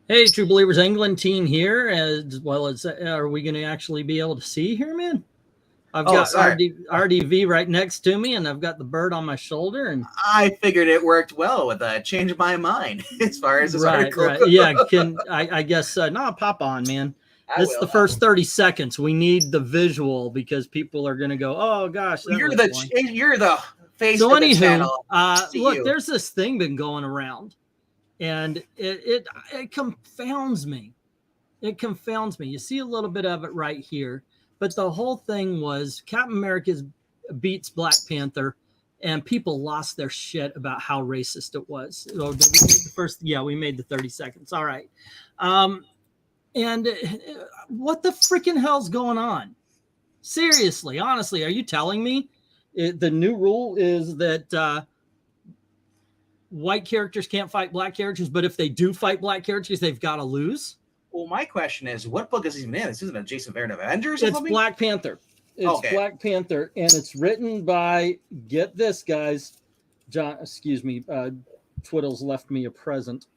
Hey, True Believers England team here, as well as are we going to actually be able to see here, man? I've got RDV right next to me, and I've got the bird on my shoulder. And I figured it worked well with a change of my mind as far as this article. Right. Yeah, I guess no, pop on, man. This is the first 30 seconds. We need the visual because people are going to go, oh gosh, you're the face of the channel. Look, there's this thing been going around. And it confounds me. It confounds me. You see a little bit of it right here. But the whole thing was Captain America beats Black Panther, and people lost their shit about how racist it was. Oh, did we make the first? Yeah, we made the 30 seconds. All right. And what the freaking hell's going on? Seriously, honestly, are you telling me the new rule is that white characters can't fight black characters, but if they do fight black characters, they've got to lose? Well, my question is, what book is he in? This isn't a Jason Aaron Avengers? It's Black Panther. It's Black Panther, and it's written by, get this, guys, John, excuse me, Twiddles left me a present.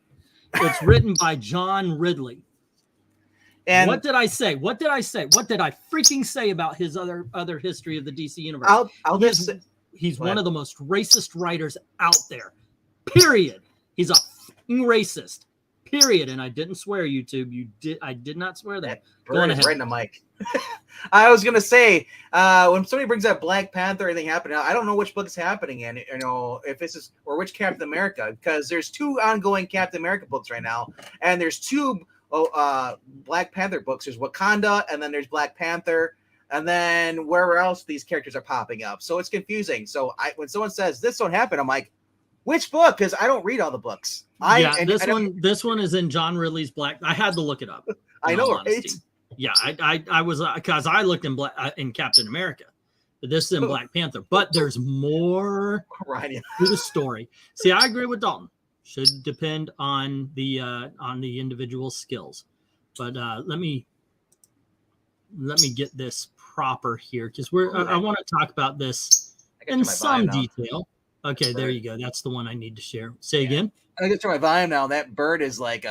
It's written by John Ridley. And what did I say? What did I say? What did I freaking say about his other history of the DC universe? He's one of the most racist writers out there. Period. He's a fucking racist. Period. And I didn't swear, YouTube. I did not swear that. Go on ahead. Right in the mic. I was gonna say, when somebody brings up Black Panther or anything happening, I don't know which book is happening in, if this is, or which Captain America, because there's two ongoing Captain America books right now, and there's two Black Panther books. There's Wakanda, and then there's Black Panther, and then wherever else these characters are popping up. So it's confusing. So when someone says this don't happen, I'm like, which book? Because I don't read all the books. This one is in John Ridley's Black. I had to look it up. I know, right? Yeah, I was because I looked in Captain America. But this is in Black Panther. But there's more to the story. See, I agree with Dalton. Should depend on the individual skills. But let me get this proper here because I want to talk about this in some detail. Okay, there you go. That's the one I need to share. Say again. I get to my volume now. That bird is like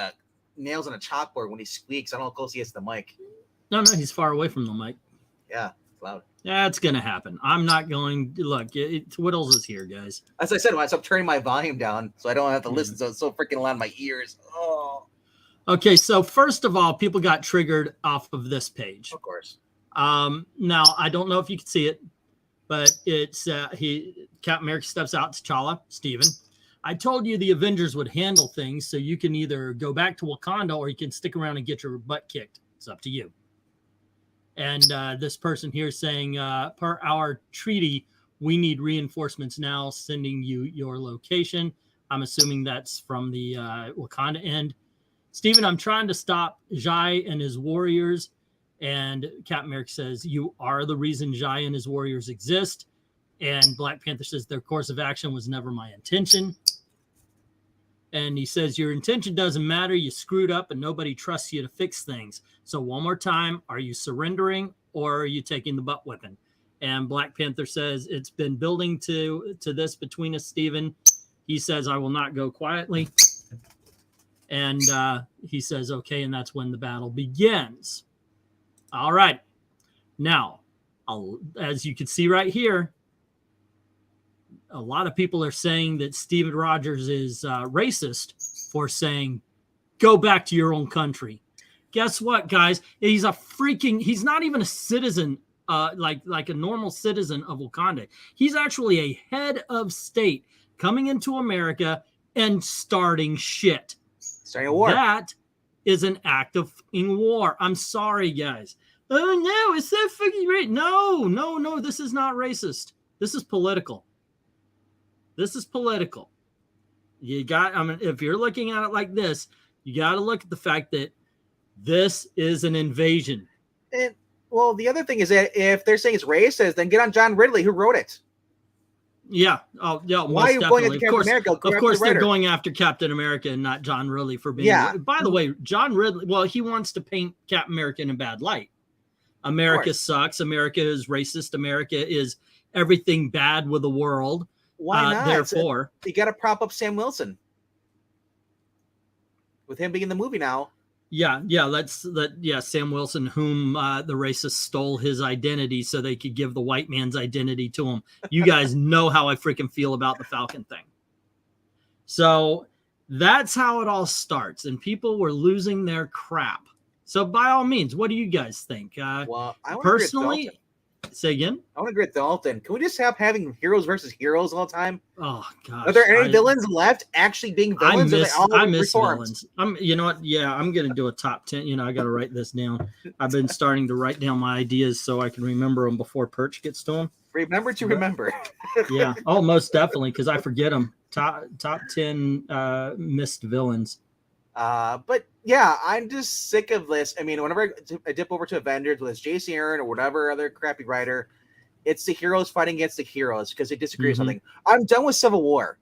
nails on a chalkboard when he squeaks. I don't know how close he is to the mic. No, he's far away from the mic. Yeah, it's loud. Yeah, it's gonna happen. I'm not going. Look, Twiddles is here, guys. As I said, when I stopped turning my volume down, so I don't have to listen. So it's so freaking loud in my ears. Oh. Okay, so first of all, people got triggered off of this page. Of course. Now I don't know if you can see it, but it's Captain America steps out to T'Challa, Steven. I told you the Avengers would handle things, so you can either go back to Wakanda or you can stick around and get your butt kicked. It's up to you. And this person here is saying, per our treaty, we need reinforcements now, sending you your location. I'm assuming that's from the Wakanda end. Steven, I'm trying to stop Jai and his warriors. And Captain America says, you are the reason Jai and his warriors exist. And Black Panther says, their course of action was never my intention. And he says, your intention doesn't matter. You screwed up and nobody trusts you to fix things. So one more time, are you surrendering or are you taking the butt whipping? And Black Panther says, it's been building to this between us, Steven. He says, I will not go quietly. And he says, okay. And that's when the battle begins. All right. Now, as you can see right here, a lot of people are saying that Steven Rogers is racist for saying, go back to your own country. Guess what, guys? He's not even a citizen, like a normal citizen of Wakanda. He's actually a head of state coming into America and starting shit. Starting a war. That is an act of war. I'm sorry, guys. Oh, no, it's that fucking right. No, this is not racist. This is political. This is political. If you're looking at it like this, you got to look at the fact that this is an invasion. And, well, the other thing is that if they're saying it's racist, then get on John Ridley, who wrote it. Yeah. Oh, yeah. Why are you going after Captain America? Of course, they're going after Captain America and not John Ridley for being. Yeah. By the way, John Ridley, well, he wants to paint Captain America in a bad light. America sucks. America is racist. America is everything bad with the world. Why not? Therefore, you got to prop up Sam Wilson. with him being in the movie now. Yeah, Sam Wilson, whom the racists stole his identity so they could give the white man's identity to him. You guys know how I freaking feel about the Falcon thing. So that's how it all starts, and people were losing their crap. So by all means, what do you guys think? Well, I personally, say again. I want to agree with Dalton. Can we just stop having heroes versus heroes all the time? Oh gosh, are there any villains left actually being villains? I miss villains. You know what? Yeah, I'm gonna do a top 10. You know, I got to write this down. I've been starting to write down my ideas so I can remember them before Perch gets to them. Remember to remember. Yeah. Oh, most definitely, because I forget them. Top 10 missed villains. But yeah, I'm just sick of this. I mean, whenever I dip over to Avengers, whether it's JC Aaron or whatever other crappy writer, it's the heroes fighting against the heroes because they disagree with something. I'm done with Civil War.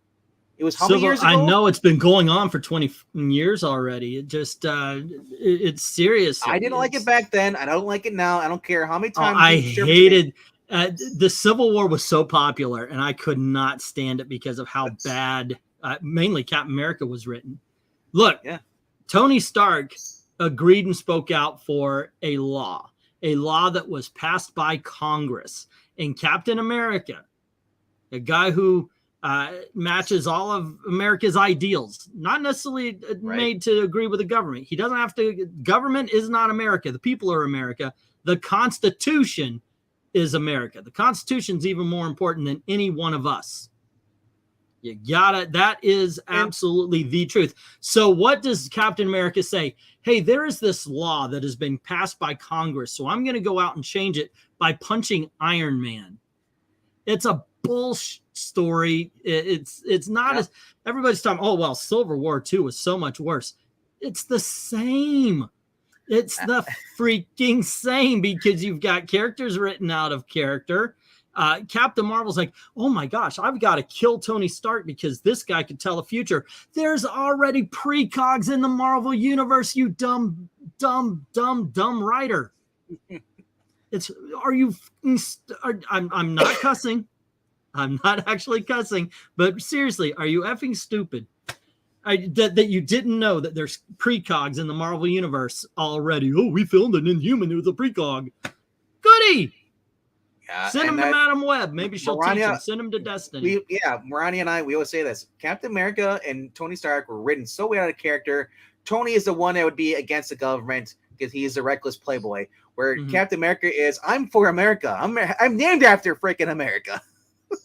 It was how many years ago? I know it's been going on for 20 years already. It just it's serious. I didn't like it back then. I don't like it now. I don't care how many times. I hated the Civil War was so popular, and I could not stand it because of how bad mainly Captain America was written. Look, Tony Stark agreed and spoke out for a law that was passed by Congress. And Captain America, a guy who matches all of America's ideals, not necessarily made to agree with the government. He doesn't have to. Government is not America. The people are America. The Constitution is America. The Constitution's even more important than any one of us. You gotta, that is absolutely the truth. So what does Captain America say? Hey, there is this law that has been passed by Congress, so I'm going to go out and change it by punching Iron Man. It's a bullshit story. It's not as everybody's talking, oh, well, Civil War II was so much worse. It's the same. It's the freaking same because you've got characters written out of character. Captain Marvel's like, oh my gosh, I've got to kill Tony Stark because this guy could tell the future. There's already precogs in the Marvel universe, you dumb writer. I'm not cussing. I'm not actually cussing, but seriously, are you effing stupid? That you didn't know that there's precogs in the Marvel universe already. Oh, we filmed an Inhuman. It was a precog. Goody. Send him to Madam Web. Maybe she'll teach him. Send him to Destiny. Maranya and I, we always say this. Captain America and Tony Stark were written so way out of character. Tony is the one that would be against the government because he's a reckless playboy. Where Captain America is, I'm for America. I'm named after freaking America.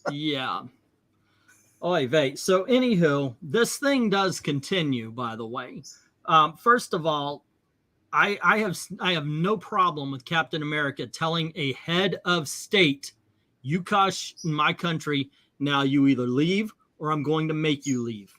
Yeah. Oy vey. So anywho, this thing does continue, by the way. First of all, I have no problem with Captain America telling a head of state, you cuss my country, now you either leave or I'm going to make you leave.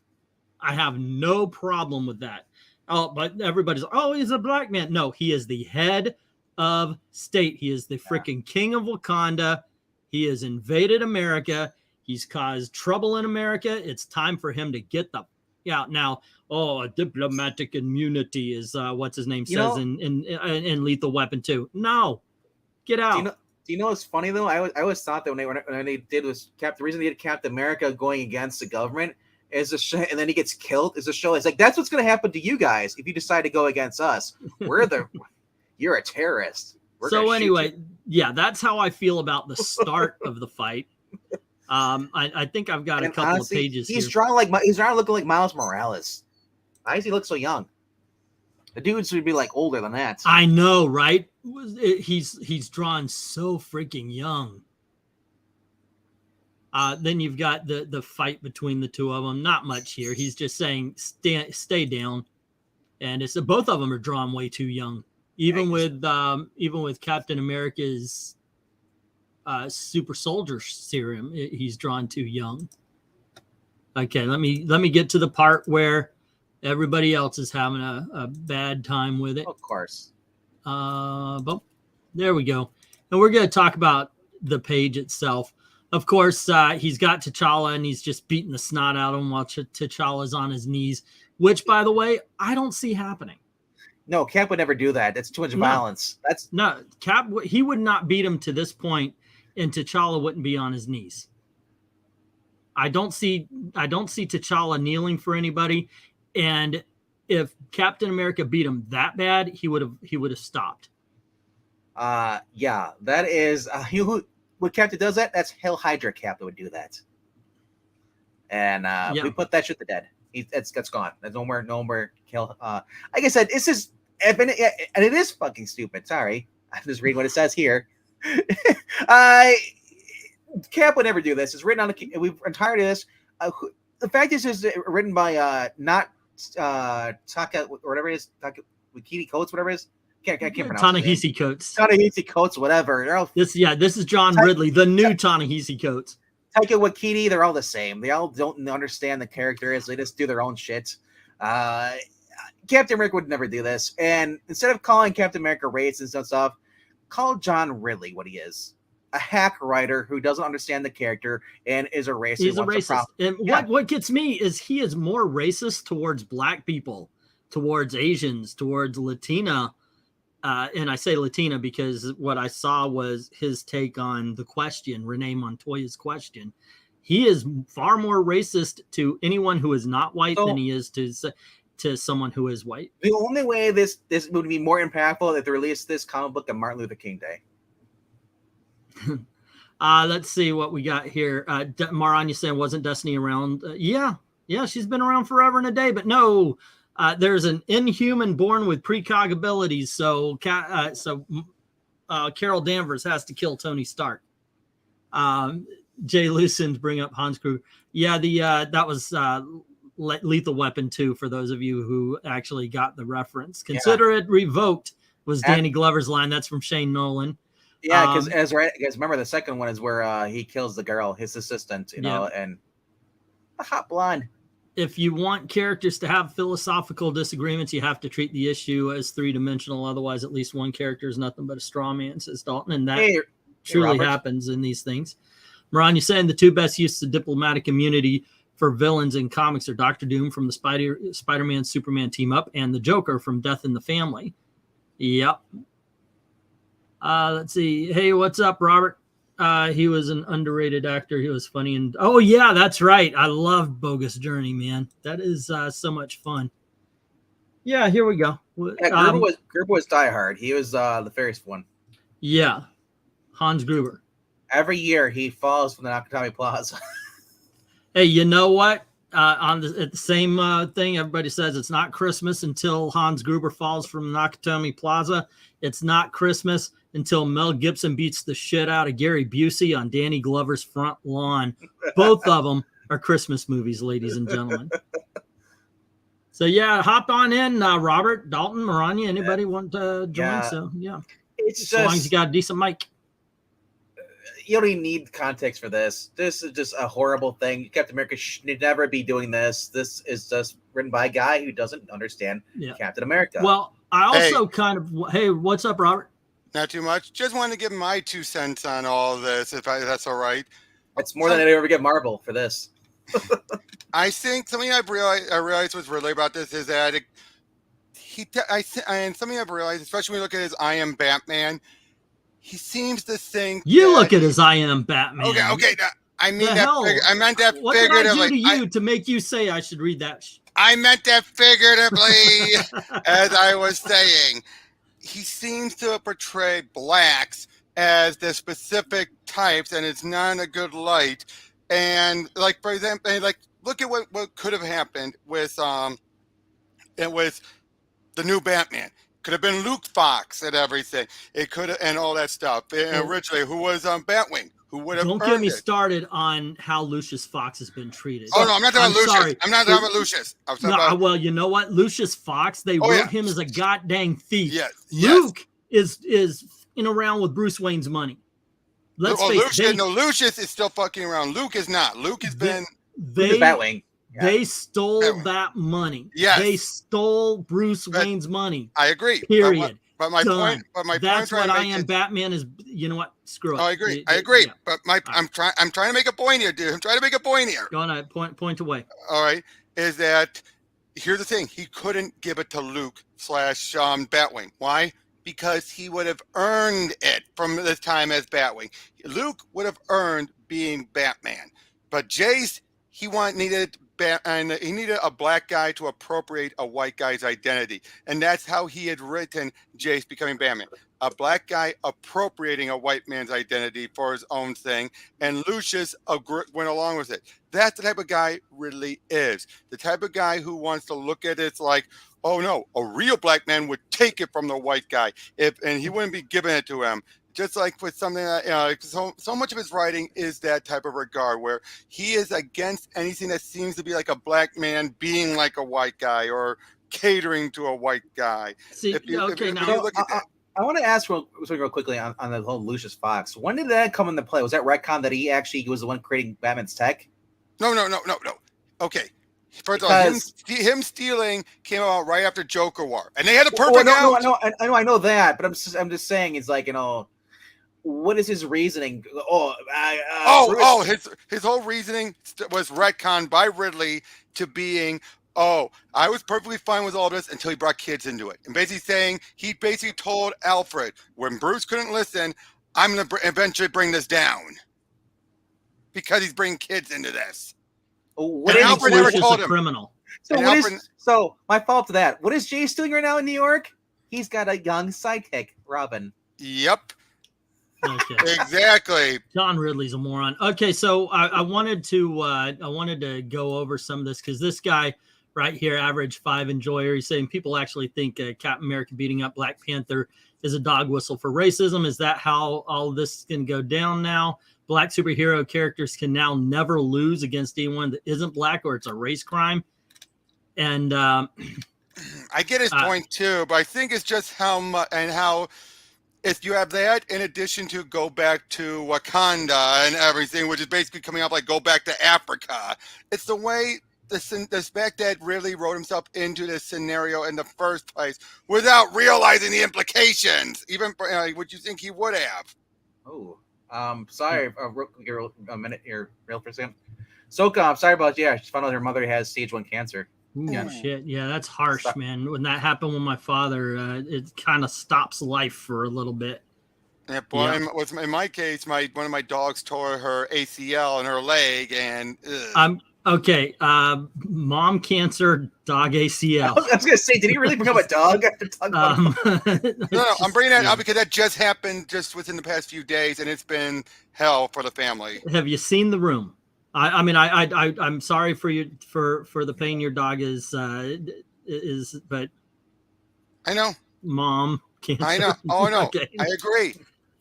I have no problem with that. Oh, but everybody's, oh, he's a black man. No, he is the head of state. He is the freaking king of Wakanda. He has invaded America. He's caused trouble in America. It's time for him to get the out now. Oh, diplomatic immunity is what's his name says in Lethal Weapon 2. No, get out. Do you know what's funny though? I always thought that when they did was the reason they did Captain America going against the government is and then he gets killed is a show. It's like that's what's going to happen to you guys if you decide to go against us. You're a terrorist. So anyway, that's how I feel about the start of the fight. I think I've got a couple of pages. He's drawn looking like Miles Morales. Why does he look so young? The dude should be like older than that. I know, right? He's drawn so freaking young. Then you've got the fight between the two of them. Not much here. He's just saying stay down, and it's both of them are drawn way too young. Even with Captain America's super soldier serum, he's drawn too young. Okay, let me get to the part where everybody else is having a bad time with it. Of course. But there we go. And we're going to talk about the page itself. Of course, he's got T'Challa and he's just beating the snot out of him while T'Challa's on his knees, which, by the way, I don't see happening. No, Cap would never do that. That's too much violence. Cap. He would not beat him to this point, and T'Challa wouldn't be on his knees. I don't see T'Challa kneeling for anybody, and if Captain America beat him that bad, he would have stopped. Yeah, that is when Captain does that, that's Hail Hydra Cap that would do that. And we put that shit to dead. That's gone. There's no more kill. Like I said, it's just and it is fucking stupid. Sorry, I'm just reading what it says here. Cap would never do this. It's written on I'm tired of this. The fact is, it's written by not Taka or whatever it is, Wakiti Coates, whatever it is. Can't pronounce Ta-Nehisi Coates. Ta-Nehisi Coates, whatever. This is John Ridley, the new Ta-Nehisi Coates. Taika Waititi, they're all the same. They all don't understand the characters. They just do their own shit. Captain America would never do this. And instead of calling Captain America racist and stuff, call John Ridley what he is. A hack writer who doesn't understand the character and is a racist. He's a racist. And what gets me is he is more racist towards black people, towards Asians, towards Latina. And I say Latina because what I saw was his take on the question, Renee Montoya's question. He is far more racist to anyone who is not white than he is to someone who is white. The only way this would be more impactful if they released this comic book on Martin Luther King Day. Let's see what we got here. Maranya saying, wasn't Destiny around? Yeah, she's been around forever and a day, but no. There's an inhuman born with precog abilities, so Carol Danvers has to kill Tony Stark. Jay Lucens bring up Hans Gruber. Yeah, that was Lethal Weapon 2 for those of you who actually got the reference. Consider it revoked was Danny Glover's line. That's from Shane Nolan. Yeah, because remember the second one is where he kills the girl, his assistant, and a hot blonde. If you want characters to have philosophical disagreements, you have to treat the issue as three-dimensional. Otherwise, at least one character is nothing but a straw man, says Dalton. And that truly happens in these things. Moran, you're saying the two best uses of diplomatic immunity for villains in comics are Dr. Doom from the Spider-Man, Superman team-up and the Joker from Death in the Family. Yep. Let's see. Hey, what's up, Robert? He was an underrated actor. He was funny. And oh, yeah, that's right. I loved Bogus Journey, man. That is so much fun. Yeah, here we go. Yeah, Gruber was Die Hard. He was the fairest one. Yeah, Hans Gruber. Every year he falls from the Nakatomi Plaza. Hey, you know what? At the same thing, everybody says it's not Christmas until Hans Gruber falls from Nakatomi Plaza. It's not Christmas until Mel Gibson beats the shit out of Gary Busey on Danny Glover's front lawn. Both of them are Christmas movies, ladies and gentlemen. So, yeah, hop on in, Robert, Dalton, Maranya. Anybody want to join? Yeah. So, yeah. It's as long as you got a decent mic. You don't even need context for this. This is just a horrible thing. Captain America should never be doing this. This is just written by a guy who doesn't understand Captain America. Well, I also hey, what's up, Robert? Not too much. Just wanted to give my 2 cents on all this, if that's all right. It's more than I ever get Marvel for this. I think something I realized was really about this is that and something I've realized, especially when you look at his I Am Batman, he seems to think. You look at his I Am Batman. Okay. I mean that. I meant that what figuratively. What did I do to you to make you say I should read that? I meant that figuratively, as I was saying. He seems to portray blacks as the specific types, and it's not in a good light. And like, for example, look at what could have happened with the new Batman. Could have been Luke Fox and everything. It could have, and all that stuff. And originally, who was Batwing? Who would have? Don't get me started on how Lucius Fox has been treated. Oh no, I'm not talking about Lucius. Sorry. I'm not talking about Lucius. Well, you know what? Lucius Fox, they wrote him as a goddamn thief. Yes. Luke is in around with Bruce Wayne's money. Let's face it. Lucius is still fucking around. Luke is not. Luke has been. Batwing. Yeah. They stole that money. Yes. They stole Bruce Wayne's money. I agree. Period. But my point. That's what I Am Batman is. You know what? Screw it. I agree. Yeah. But I'm trying to make a point here, dude. I'm trying to make a point here. Go on. Point away. All right. Is that here's the thing? He couldn't give it to Luke / Batwing. Why? Because he would have earned it from this time as Batwing. Luke would have earned being Batman. But Jace, he needed he needed a black guy to appropriate a white guy's identity, and that's how he had written Jace becoming Batman. A black guy appropriating a white man's identity for his own thing, and Lucius went along with it. That's the type of guy Ridley is. The type of guy who wants to look at it like, oh no, a real black man would take it from the white guy, and he wouldn't be giving it to him. Just like with something that, so much of his writing is that type of regard where he is against anything that seems to be like a black man being like a white guy or catering to a white guy. See, if you look at that. I want to ask real quickly on the whole Lucius Fox. When did that come into play? Was that retcon that he actually was the one creating Batman's tech? No. Okay. First of all, him stealing came out right after Joker War, and they had a perfect out. I know that, but I'm just saying it's like, what is his reasoning? His whole reasoning was retconned by Ridley to being, I was perfectly fine with all this until he brought kids into it. And basically saying, he basically told Alfred, when Bruce couldn't listen, I'm going to eventually bring this down. Because he's bringing kids into this. What and Alfred never told him. Criminal. So my fault to that. What is Jace doing right now in New York? He's got a young sidekick, Robin. Yep. Okay. Exactly. John Ridley's a moron. Okay, so I wanted to go over some of this because this guy right here, Average 5 Enjoyer, he's saying people actually think Captain America beating up Black Panther is a dog whistle for racism. Is that how all this can go down now? Black superhero characters can now never lose against anyone that isn't black, or it's a race crime. And I get his point too, but I think it's just how much and how. If you have that, in addition to go back to Wakanda and everything, which is basically coming up like go back to Africa, it's the way the fact that really wrote himself into this scenario in the first place without realizing the implications, even what you think he would have. Oh, sorry, a minute here, real for a second. So, sorry about she found out her mother has stage 1 cancer. Ooh, shit. Yeah, that's harsh, man. When that happened with my father, it kind of stops life for a little bit. Yeah, boy. In my case, one of my dogs tore her ACL in her leg, and okay. Mom cancer, dog ACL. I was gonna say, did he really become a dog? No, I'm bringing that up because that just happened just within the past few days, and it's been hell for the family. Have you seen The Room? I'm sorry for you for the pain your dog is, but I know, Mom cancer. I know. Oh no, Okay. I agree.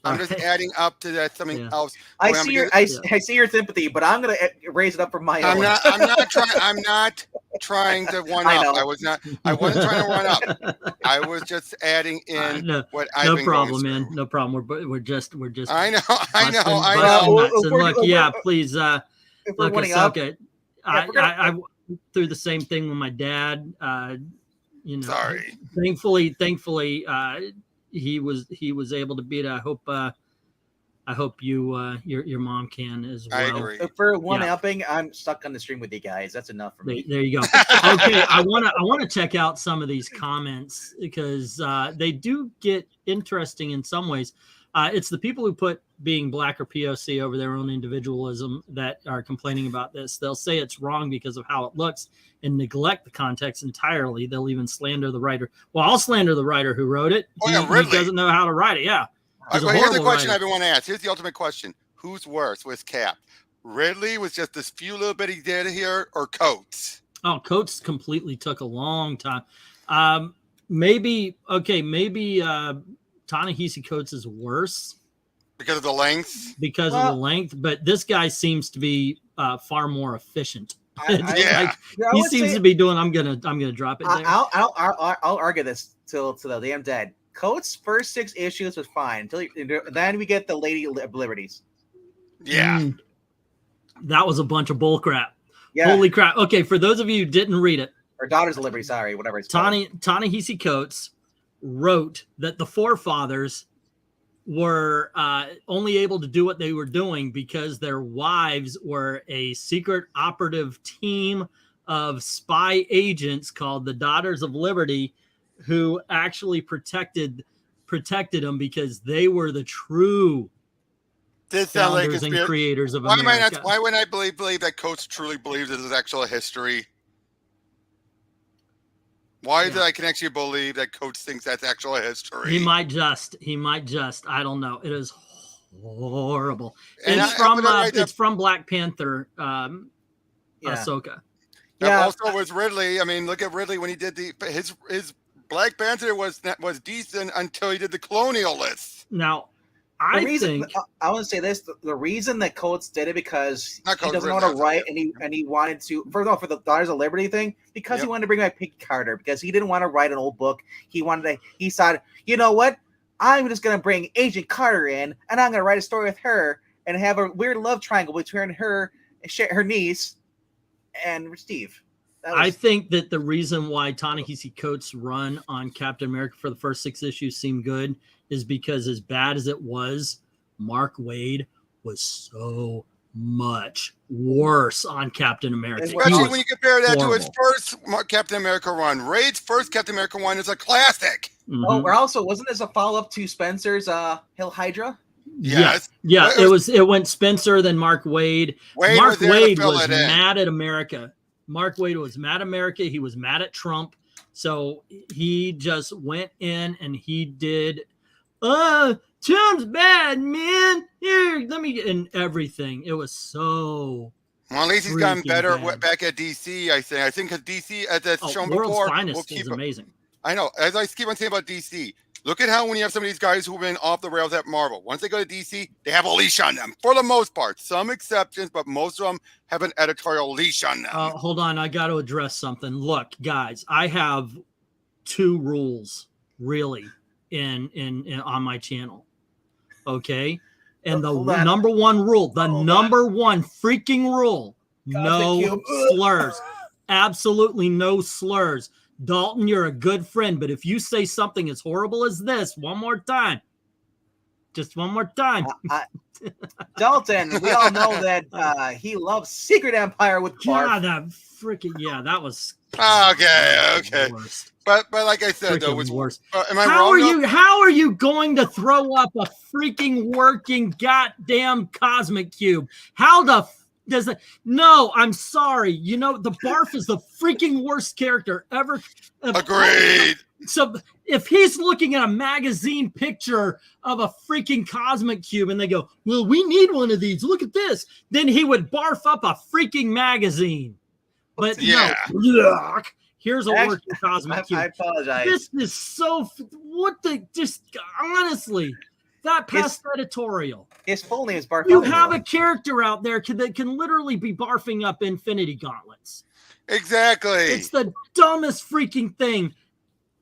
I'm just adding up to that something else. I see your sympathy, but I'm gonna raise it up for my own. I'm not trying to one up. I wasn't trying to one up. I was just adding in what I've been problem, going man. through. No problem. We're just. I know. Look, yeah, please. If we're look, okay. I through the same thing with my dad. Sorry. Thankfully, he was able to beat it. I hope your mom can as well. I agree. For one upping, I'm stuck on the stream with you guys. That's enough for me. There you go. Okay, I want to check out some of these comments because they do get interesting in some ways. It's the people who put being black or POC over their own individualism that are complaining about this. They'll say it's wrong because of how it looks and neglect the context entirely. They'll even slander the writer. Well, I'll slander the writer who wrote it. He doesn't know how to write it. Yeah. Here's the question I've been wanting to ask. Here's the ultimate question. Who's worse with Cap? Ridley was just this few little bit he did here, or Coates? Oh, Coates completely took a long time. Maybe Ta-Nehisi Coates is worse. Because of the length? Of the length, but this guy seems to be far more efficient. He seems to be doing. I'm gonna drop it there. I'll argue this till the damn dead. Coates' first 6 issues was fine then we get the Lady of Liberties. Yeah, that was a bunch of bull crap. Yeah. Holy crap! Okay, for those of you who didn't read it, or Daughters of Liberty, sorry, whatever it's called. Ta-Nehisi Coates wrote that the forefathers were only able to do what they were doing because their wives were a secret operative team of spy agents called the Daughters of Liberty, who actually protected them because they were the true This sounds like founders and conspiracy. creators of Why am I America. not? Why would I believe that Coates truly believes this is actual history? Why did I can actually believe that Coates thinks that's actual history? He might just. I don't know. It is horrible. And It's from Black Panther. Ahsoka. Yeah. Also was Ridley. I mean, look at Ridley when he did his Black Panther was decent until he did the Colonialists. Now, I want to say this: the reason that Coates did it because Not he Coates, doesn't want to write, and he wanted to for the Daughters of Liberty thing because he wanted to bring back Peggy Carter because he didn't want to write an old book. He thought, you know what? I'm just gonna bring Agent Carter in, and I'm gonna write a story with her and have a weird love triangle between her niece and Steve. I think that the reason why Ta-Nehisi Coates' run on Captain America for the first 6 issues seemed good is because, as bad as it was, Mark Waid was so much worse on Captain America. Especially when you compare that to his first Captain America run. Waid's first Captain America run is a classic. Mm-hmm. Oh, we're also wasn't this a follow-up to Spencer's Hail Hydra? Yes. Yeah. It went Spencer, then Mark Waid. Mark Waid was mad at America. Mark Waid was mad at America. He was mad at Trump. So he just went in and he did, Trump's bad, man. Here, let me get in everything. It was so. Well, at least he's gotten better back at DC, I think. I think because DC, as that's shown World's before, Finest is amazing. I know. As I keep on saying about DC, look at how when you have some of these guys who've been off the rails at Marvel, once they go to DC, they have a leash on them for the most part. Some exceptions, but most of them have an editorial leash on them. Hold on, I got to address something. Look, guys, I have 2 rules really in on my channel. Okay, and the number 1 rule, number 1 freaking rule: no slurs. Absolutely no slurs. Dalton, you're a good friend, but if you say something as horrible as this one more time, just one more time. Dalton, we all know that he loves Secret Empire with Bart. That was okay. But like I said, though, it was worse. Am I wrong? How are you going to throw up a freaking working goddamn cosmic cube? How the does it? No, I'm sorry. You know, the Barf is the freaking worst character ever. Agreed. So if he's looking at a magazine picture of a freaking cosmic cube and they go, well, we need one of these. Look at this. Then he would barf up a freaking magazine. But no, yuck. Here's a working cosmic cube. I apologize. This is so, just honestly, that past editorial. His full name is Barf. You have a character out there that can literally be barfing up Infinity Gauntlets. Exactly. It's the dumbest freaking thing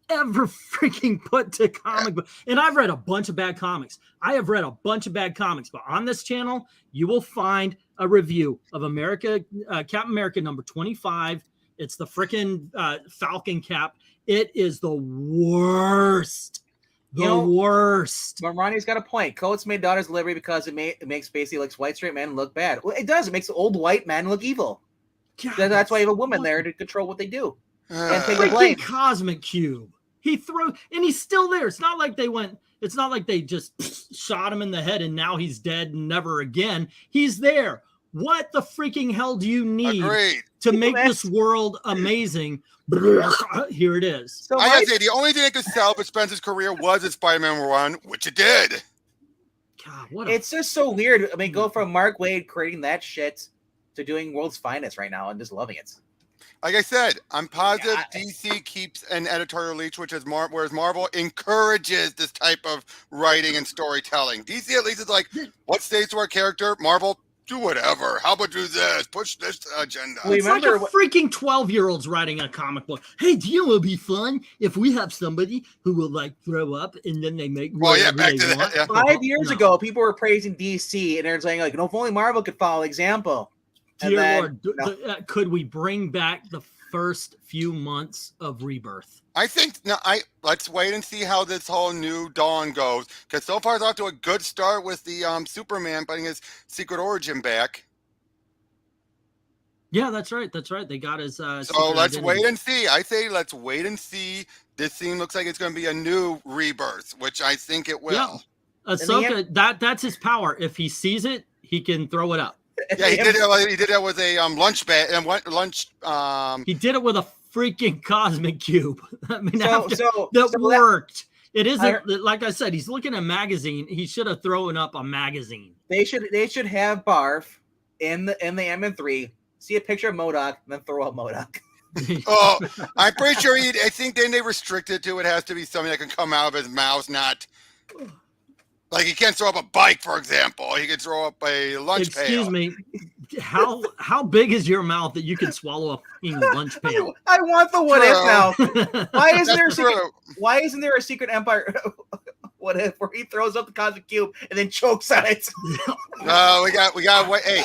ever freaking put to comic book. And I've read a bunch of bad comics. But on this channel, you will find a review of Captain America number 25. It's the freaking Falcon cap. It is the worst. Worst. Ronnie's got a point. Coates made Daughters of Liberty because it makes basically like white straight men look bad. Well, it does. It makes old white men look evil. God, that's why you have a woman there to control what they do and take the blame. Cosmic cube. He threw, and he's still there. It's not like they just shot him in the head and now he's dead and never again. He's there. What the freaking hell do you need to make this world amazing? Here it is. So I gotta say, the only thing that could salvage Spencer's career was his Spider-Man run, which it did. God, it's just so weird. I mean, go from Mark Waid creating that shit to doing World's Finest right now and just loving it. Like I said, I'm positive DC keeps an editorial leash, whereas Marvel encourages this type of writing and storytelling. DC at least is like, what stays to our character? Marvel, do whatever. How about do this? Push this agenda. It's like a freaking 12-year-old's writing a comic book. Hey, do you know it'd be fun if we have somebody who will like throw up and then they make whatever they want? Yeah. 5 years ago, people were praising DC and they're saying like, no, if only Marvel could follow example. Dear Lord, could we bring back the first few months of Rebirth? I think let's wait and see how this whole new Dawn goes. Because so far it's off to a good start with the Superman putting his secret origin back. Yeah, that's right. They got his. So let's wait and see. I say let's wait and see. This scene looks like it's going to be a new Rebirth, which I think it will. Ahsoka, that's his power. If he sees it, he can throw it up. Yeah, he did it. He did that with a lunch bag and lunch. He did it with a freaking cosmic cube. I mean, So that worked. It isn't like I said. He's looking at a magazine. He should have thrown up a magazine. They should have Barf in the M3. See a picture of MODOK, and then throw up MODOK. Oh, I'm pretty sure I think then they restricted to it has to be something that can come out of his mouth, not like he can't throw up a bike, for example. He could throw up a lunch pail. Excuse me, how big is your mouth that you can swallow a fucking lunch pail? I want the what if now. Why isn't there a secret Empire? What if where he throws up the cosmic cube and then chokes on it? No, we gotta wait. Hey,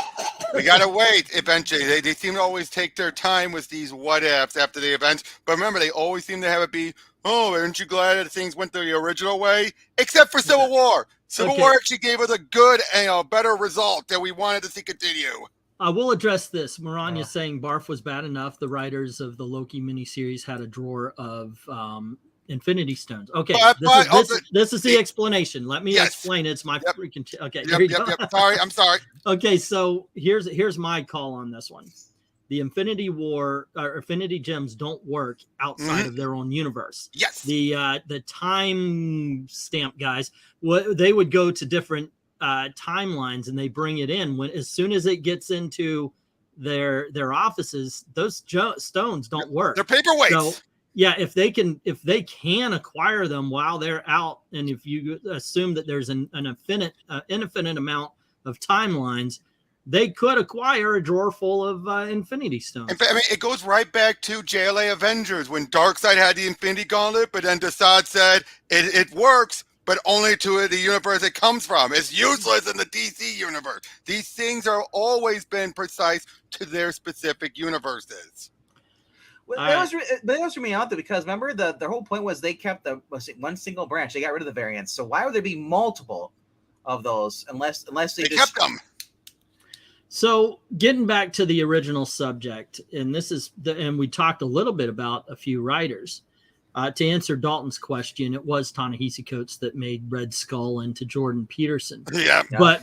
we gotta wait. Eventually, they seem to always take their time with these what ifs after the events. But remember, they always seem to have it be, oh, aren't you glad that things went the original way? Except for Civil War. Civil War actually gave us a good and better result that we wanted to see continue. I will address this. Maranya saying Barf was bad enough. The writers of the Loki miniseries had a drawer of Infinity Stones. Okay, this is the explanation. Let me explain it. It's my freaking okay. Yep. Sorry, I'm sorry. Okay, so here's my call on this one. The Infinity War or Infinity Gems don't work outside of their own universe. Yes. The time stamp guys, they would go to different timelines and they bring it in when as soon as it gets into their offices, those stones don't work. They're paperweights. So, yeah, if they can acquire them while they're out, and if you assume that there's an infinite amount of timelines, they could acquire a drawer full of Infinity Stones. In fact, I mean, it goes right back to JLA Avengers when Darkseid had the Infinity Gauntlet, but then Desaad said it works, but only to the universe it comes from. It's useless in the DC universe. These things are always been precise to their specific universes. Well, that was for me out there because remember the whole point was they kept one single branch. They got rid of the variants. So why would there be multiple of those unless they just kept them? So getting back to the original subject, and this is and we talked a little bit about a few writers. To answer Dalton's question, it was Ta-Nehisi Coates that made Red Skull into Jordan Peterson. But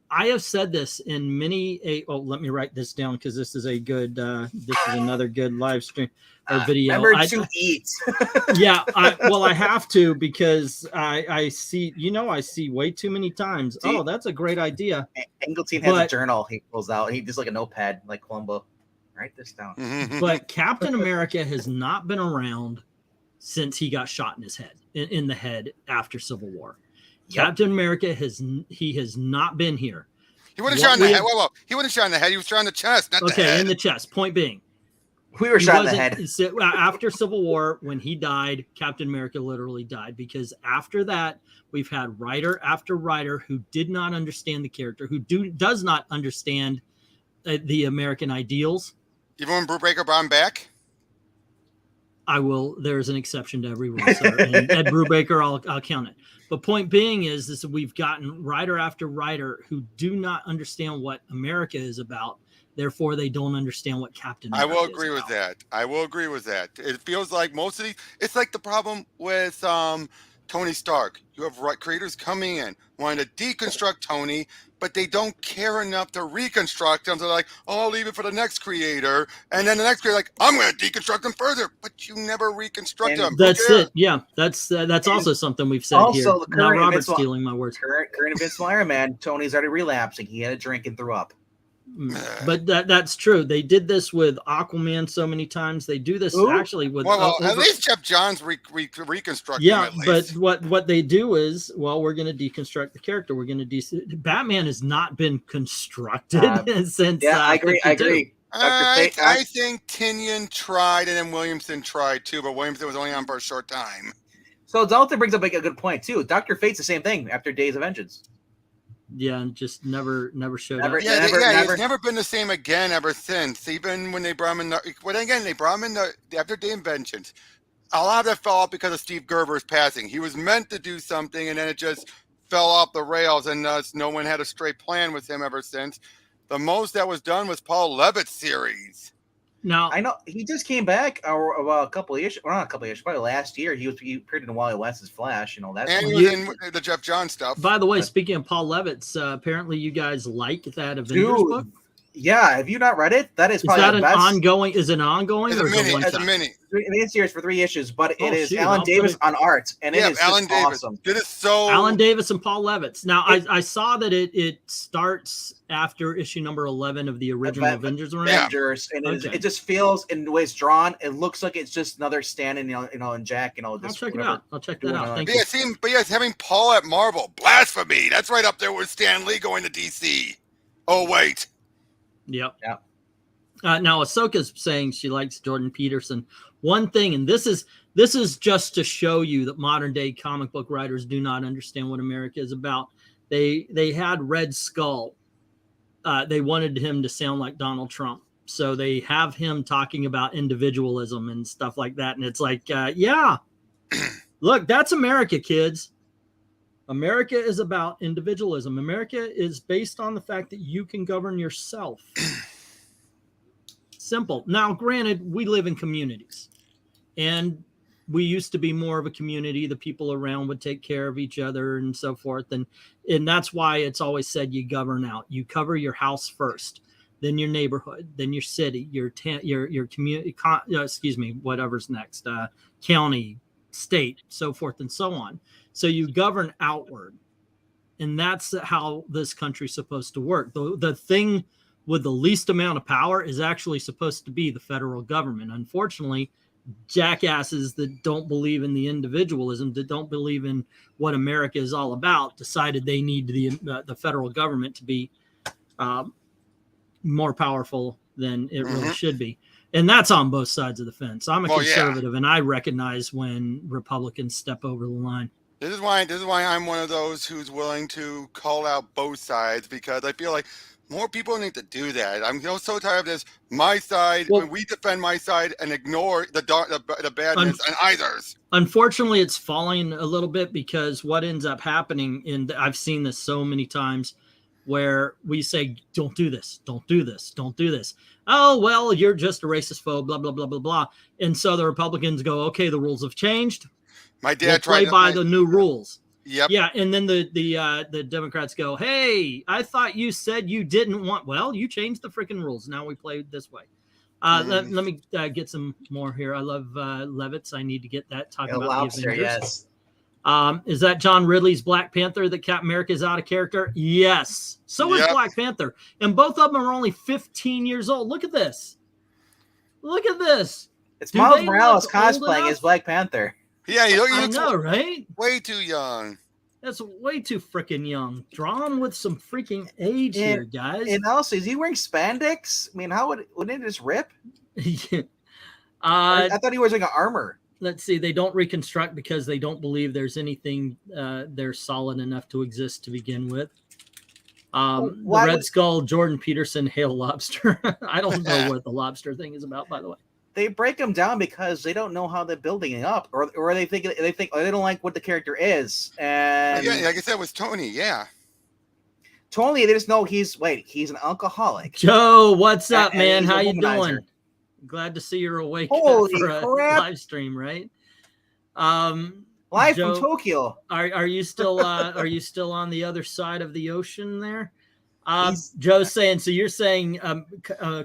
I have said this in many let me write this down because this is a good this is another good live stream or video. Remember to eat. Yeah, I have to because I see I see way too many times. Oh, that's a great idea. Engelstein has a journal he pulls out. He just like a notepad like Columbo. Write this down. But Captain America has not been around since he got shot in his head in the head after Civil War. Captain America has not been here. He wasn't shot in the head. Well, he wasn't shot in the head. He was shot in the chest, not the head. Okay, in the chest. Point being, we were shot in the head. After Civil War, when he died, Captain America literally died because after that, we've had writer after writer who did not understand the character, who does not understand the American ideals. Even when Brubaker brought him back? I will. There's an exception to every rule, sir. And Ed Brubaker, I'll count it. But point being is that we've gotten writer after writer who do not understand what America is about. Therefore, they don't understand what Captain America is about. I will agree with that. It feels like most of these, it's like the problem with Tony Stark. You have creators coming in, wanting to deconstruct Tony, but they don't care enough to reconstruct him. So they're like, oh, I'll leave it for the next creator. And then the next creator like, I'm going to deconstruct him further. But you never reconstruct him. That's it. Yeah, that's also something we've said here. Now Robert's stealing my words. Current Invincible Iron Man, Tony's already relapsing. He had a drink and threw up. But that's true. They did this with Aquaman so many times. They do this actually with at least Jeff Johns reconstruct him at least. But what they do is, we're going to deconstruct the character. We're going to Batman has not been constructed since. Yeah, I agree. I think Tynion tried and then Williamson tried too, but Williamson was only on for a short time. So Dalton brings up a good point too. Dr. Fate's the same thing after Days of Vengeance. Yeah, and just never showed up. He's never been the same again ever since. Even when they brought him in, after Day Inventions. A lot of that fell off because of Steve Gerber's passing. He was meant to do something, and then it just fell off the rails, and no one had a straight plan with him ever since. The most that was done was Paul Levitt's series. Now I know he just came back about a couple of years, or not a couple of years, probably last year. He appeared in Wally West's Flash. You know, that's And he was in the Jeff Johns stuff. By the way, speaking of Paul Levitz, apparently you guys like that Avengers book. Yeah, have you not read it? That is probably that the an best. ongoing? Is it an ongoing? It's or a mini. is it It's a mini. Mini series for 3 issues, but it is shoot, Alan I'll Davis put it- on art, and it is Alan just Davis. awesome. It is so. Alan Davis and Paul Levitz. Now, I saw that it starts after issue number 11 of the original Avengers run. Avengers, and it just feels, in the way it's drawn, it looks like it's just another stand-in, and Jack, I'll check it out. I'll check that out. Thank But you. yes, having Paul at Marvel, blasphemy. That's right up there with Stan Lee going to DC. Oh wait. Yep. Yeah. Now Ahsoka's saying she likes Jordan Peterson. One thing, and this is just to show you that modern day comic book writers do not understand what America is about. They had Red Skull. They wanted him to sound like Donald Trump, so they have him talking about individualism and stuff like that. And it's like, yeah, look, that's America, kids. America is about individualism. America is based on the fact that you can govern yourself. Simple. Now, granted, we live in communities, and we used to be more of a community. The people around would take care of each other and so forth. And that's why it's always said you govern out. You cover your house first, then your neighborhood, then your city, your community, whatever's next, county, state, so forth and so on. So you govern outward. And that's how this country's supposed to work. The thing with the least amount of power is actually supposed to be the federal government. Unfortunately, jackasses that don't believe in the individualism, that don't believe in what America is all about, decided they need the federal government to be more powerful than it really should be. And that's on both sides of the fence. I'm a conservative, and I recognize when Republicans step over the line. This is why I'm one of those who's willing to call out both sides, because I feel like more people need to do that. I'm so tired of this. My side, when we defend my side and ignore the badness and others. Unfortunately, it's falling a little bit, because what ends up happening, and I've seen this so many times, where we say, don't do this, don't do this, don't do this. Oh, well, you're just a racist foe, blah, blah, blah, blah, blah. And so the Republicans go, okay, the rules have changed. My dad tried to play by the new rules. Yep. Yeah, and then the Democrats go, hey, I thought you said you didn't want. Well, you changed the freaking rules. Now we play this way. Let me get some more here. I love Levitz. I need to get that talking about Lobster, the Avengers. yes. Is that John Ridley's Black Panther that Captain America is out of character? Yes. So is Black Panther. And both of them are only 15 years old. Look at this. Look at this. It's Miles Morales cosplaying as Black Panther. Yeah, he I know, right? Way too young. That's way too freaking young. Drawn with some freaking age here, guys. And also, is he wearing spandex? I mean, wouldn't it just rip? I thought he was like an armor. Let's see. They don't reconstruct because they don't believe there's anything they're solid enough to exist to begin with. The Red Skull, Jordan Peterson, Hail Lobster. I don't know what the lobster thing is about, by the way. They break them down because they don't know how they're building it up, or they think they don't like what the character is. And yeah, like I said, with Tony, Tony, they just know he's an alcoholic. Joe, what's up, man? How you doing? Glad to see you're awake for a live stream, right? Live Joe, from Tokyo. Are you still on the other side of the ocean there? Joe's saying, so you're saying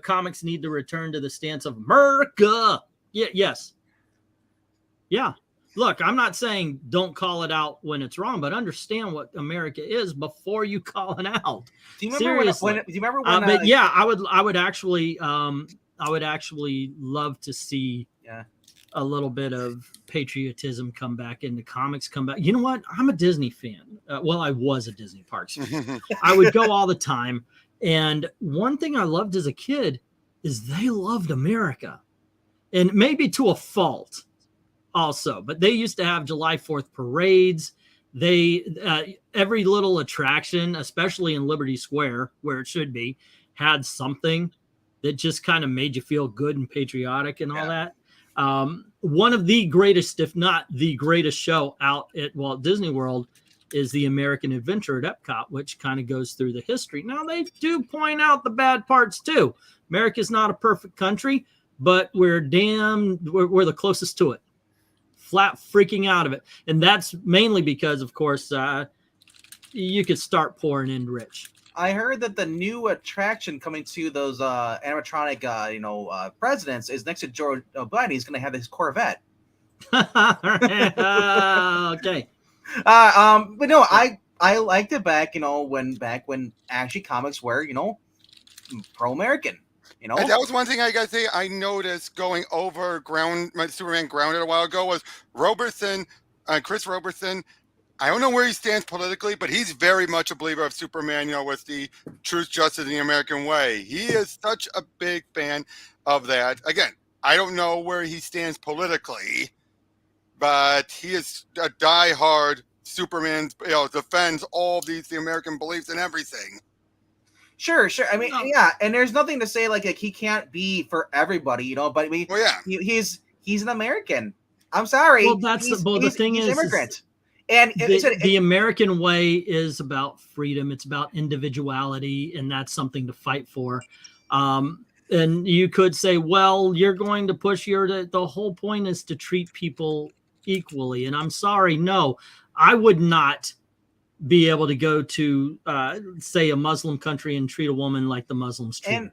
comics need to return to the stance of America. Yeah, yes. Yeah. Look, I'm not saying don't call it out when it's wrong, but understand what America is before you call it out. Do you remember when but yeah, I would actually love to see a little bit of patriotism come back into comics, come back. You know what? I'm a Disney fan. Well, I was a Disney Parks fan. I would go all the time. And one thing I loved as a kid is they loved America. And maybe to a fault also, but they used to have July 4th parades. They, every little attraction, especially in Liberty Square, where it should be, had something that just kind of made you feel good and patriotic and all that. One of the greatest, if not the greatest show out at Walt Disney World is the American Adventure at Epcot, which kind of goes through the history. Now, they do point out the bad parts too. America's not a perfect country, but we're the closest to it. Flat freaking out of it. And that's mainly because, of course, you could start poor and end rich. I heard that the new attraction coming to those animatronic, presidents is next to Joe Biden. He's going to have his Corvette. Okay. But no, I liked it back when actually comics were, pro-American. And that was one thing I gotta say I noticed going over my Superman Grounded a while ago was Robertson, Chris Robertson. I don't know where he stands politically, but he's very much a believer of Superman, with the truth, justice, and the American way. He is such a big fan of that. Again, I don't know where he stands politically, but he is a diehard Superman, defends all the American beliefs and everything. Sure. I mean, yeah, and there's nothing to say like he can't be for everybody, but I mean, he's an American. I'm sorry. Well, the thing is, immigrant. And the American way is about freedom. It's about individuality, and that's something to fight for. And you could say, well, you're going to push the whole point is to treat people equally. And I'm sorry, no, I would not be able to go to, say, a Muslim country and treat a woman like the Muslims treat. And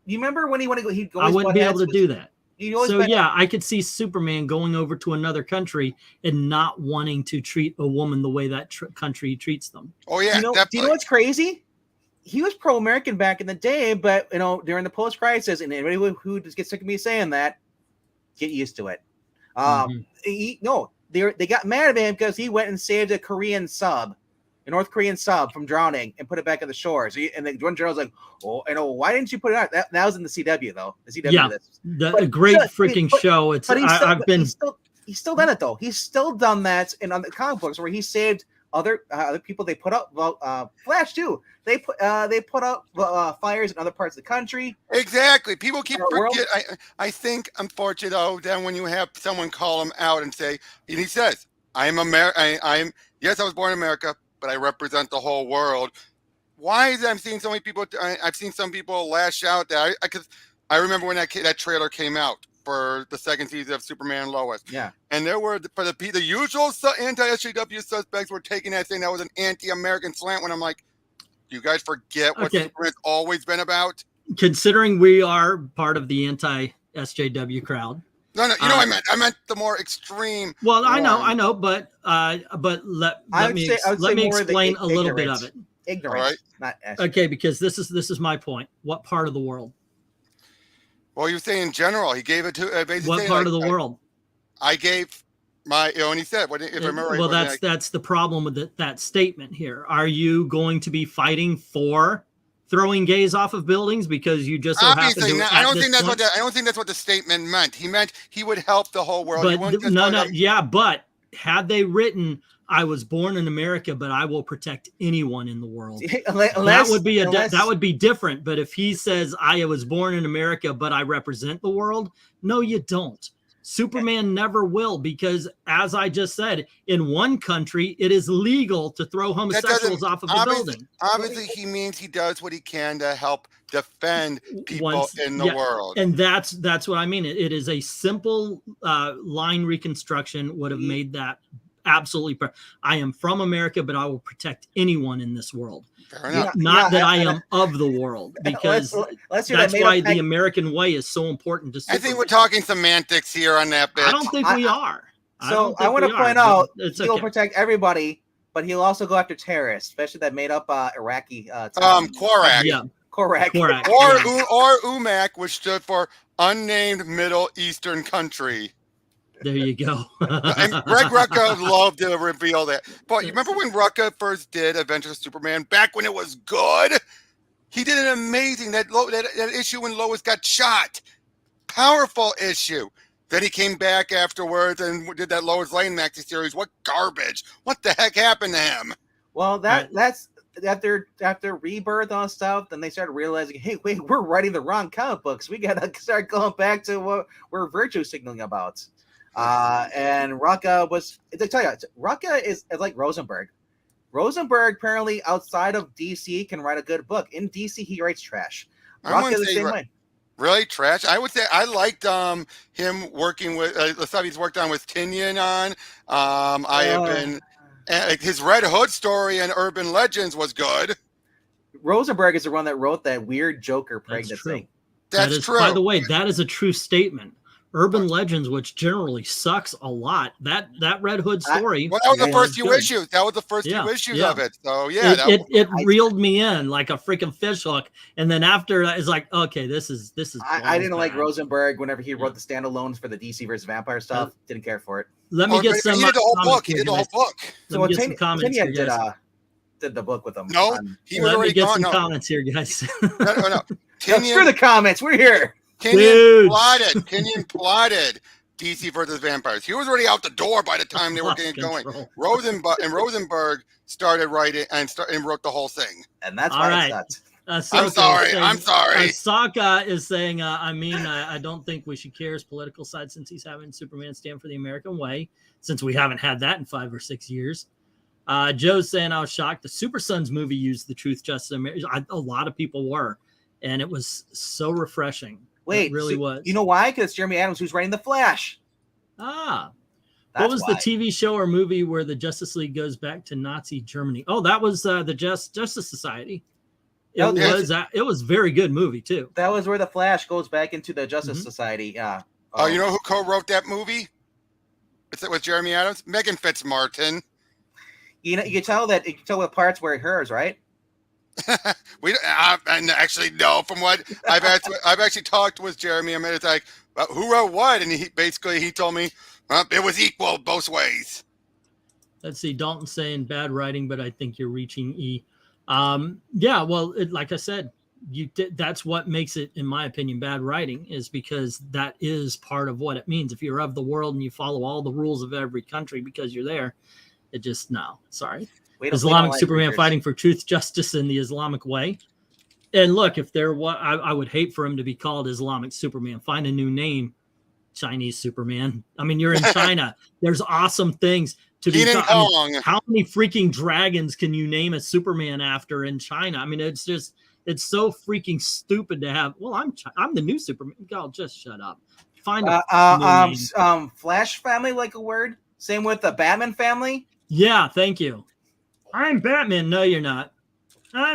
you remember when he'd go. I wouldn't be able to do that. So yeah, I could see Superman going over to another country and not wanting to treat a woman the way that country treats them. Oh yeah, do you know what's crazy? He was pro-American back in the day, but during the post-crisis, and anybody who just gets sick of me saying that, get used to it. They got mad at him because he went and saved a North Korean sub from drowning and put it back on the shore. So and then one journal's like, why didn't you put it out? That was in the CW though. The CW, a great freaking show. It's he's still done it though. He's still done that in other comic books where he saved other people. They put up Flash too. They put up fires in other parts of the country. Exactly. People keep forgetting. I think, unfortunately, though, then when you have someone call him out and say, and he says, "I'm American. Yes, I was born in America, but I represent the whole world." Why is that? I'm seeing so many people. I've seen some people lash out that because I remember when that trailer came out for the second season of Superman and Lois. Yeah. And there were the usual anti-SJW suspects were taking that, saying that was an anti-American slant. When I'm like, you guys forget what Superman's always been about? Considering we are part of the anti-SJW crowd. No, I meant the more extreme. Well, I know, but let me explain a little bit of it. Ignorance, not okay, because this is my point. What part of the world? Well, you say in general. He gave it to basically. What part of the world? I gave my, and he said, if I remember. Well, that's the problem with that statement here. Are you going to be fighting for throwing gays off of buildings because you just so happen to? I don't think that's what the statement meant. He meant he would help the whole world. But but had they written, "I was born in America, but I will protect anyone in the world," that would be different. But if he says, "I was born in America, but I represent the world," no, you don't. Superman never will, because as I just said, in one country, it is legal to throw homosexuals off of the building. Obviously, he means he does what he can to help defend people in the world. And that's what I mean. It is a simple line reconstruction would have made that absolutely. I am from America, but I will protect anyone in this world. Not that I am of the world, because that's why the American way is so important to Superman. I think we're talking semantics here on that bit. I don't think we are. So I want to point out he'll protect everybody, but he'll also go after terrorists, especially that made up Iraqi. QUIRK. Yeah. QUIRK. Or UMAC, which stood for Unnamed Middle Eastern Country. There you go. And Greg Rucka loved to reveal that. But you remember when Rucka first did Adventures of Superman, back when it was good? He did an amazing, that issue when Lois got shot. Powerful issue. Then he came back afterwards and did that Lois Lane maxi series. What garbage. What the heck happened to him? Well, that's after Rebirth and stuff, then they started realizing, hey, wait, we're writing the wrong comic books. We got to start going back to what we're virtue signaling about. And Rucka was, to tell you, Rucka is like Rosenberg. Rosenberg apparently outside of DC can write a good book. In DC, he writes trash. Rucka the same way. Really trash? I would say I liked him working with the stuff he's worked on with Tinian on. I have been his Red Hood story and Urban Legends was good. Rosenberg is the one that wrote that weird Joker pregnant That's true. thing. That's true. By the way, that is a true statement. Urban Legends, which generally sucks a lot, that Red Hood story. Well, that was the first few issues. That was the first few issues of it. So yeah, it reeled me in like a freaking fish hook. And then after that, it's like, okay, this is. I didn't like Rosenberg whenever he wrote the standalones for the DC versus Vampire stuff. Didn't care for it. Let me get some. He did the whole book. He did the whole book. Let me get some comments here, guys. Did the book with him. No, he was already gone. Comments here, guys. No. Screw the comments. We're here. Tinian plotted DC versus Vampires. He was already out the door by the time they were getting going. Rosenberg started writing and wrote the whole thing. And that's why it sucked. I'm sorry. Sokka is saying, I don't think we should care his political side since he's having Superman stand for the American way, since we haven't had that in 5 or 6 years. Joe's saying, I was shocked. The Super Sons movie used the truth, justice, a lot of people were, and it was so refreshing. Wait, it really was. You know why? Because it's Jeremy Adams who's writing The Flash. What was the TV show or movie where the Justice League goes back to Nazi Germany? Oh, that was the Justice Society. It was a very good movie too. That was where the Flash goes back into the Justice Society. Yeah. Oh, you know who co-wrote that movie? Is it with Jeremy Adams? Megan Fitzmartin. You know, you can tell what parts were hers, right? And actually no. From what I've actually talked with Jeremy. I mean, it's like, who wrote what? And he told me it was equal both ways. Let's see. Dalton saying bad writing, but I think you're reaching E. Yeah. Well, like I said, that's what makes it, in my opinion, bad writing, is because that is part of what it means. If you're of the world and you follow all the rules of every country because you're there, it just sorry. Islamic Superman fighting for truth, justice, in the Islamic way. And look, if there was, I would hate for him to be called Islamic Superman. Find a new name, Chinese Superman. I mean, you're in China. There's awesome things to be. How many freaking dragons can you name a Superman after in China? I mean, it's so freaking stupid to have. Well, I'm the new Superman. God, just shut up. Find a name. Flash family, like a word. Same with the Batman family. Yeah, thank you. I'm Batman. No, you're not.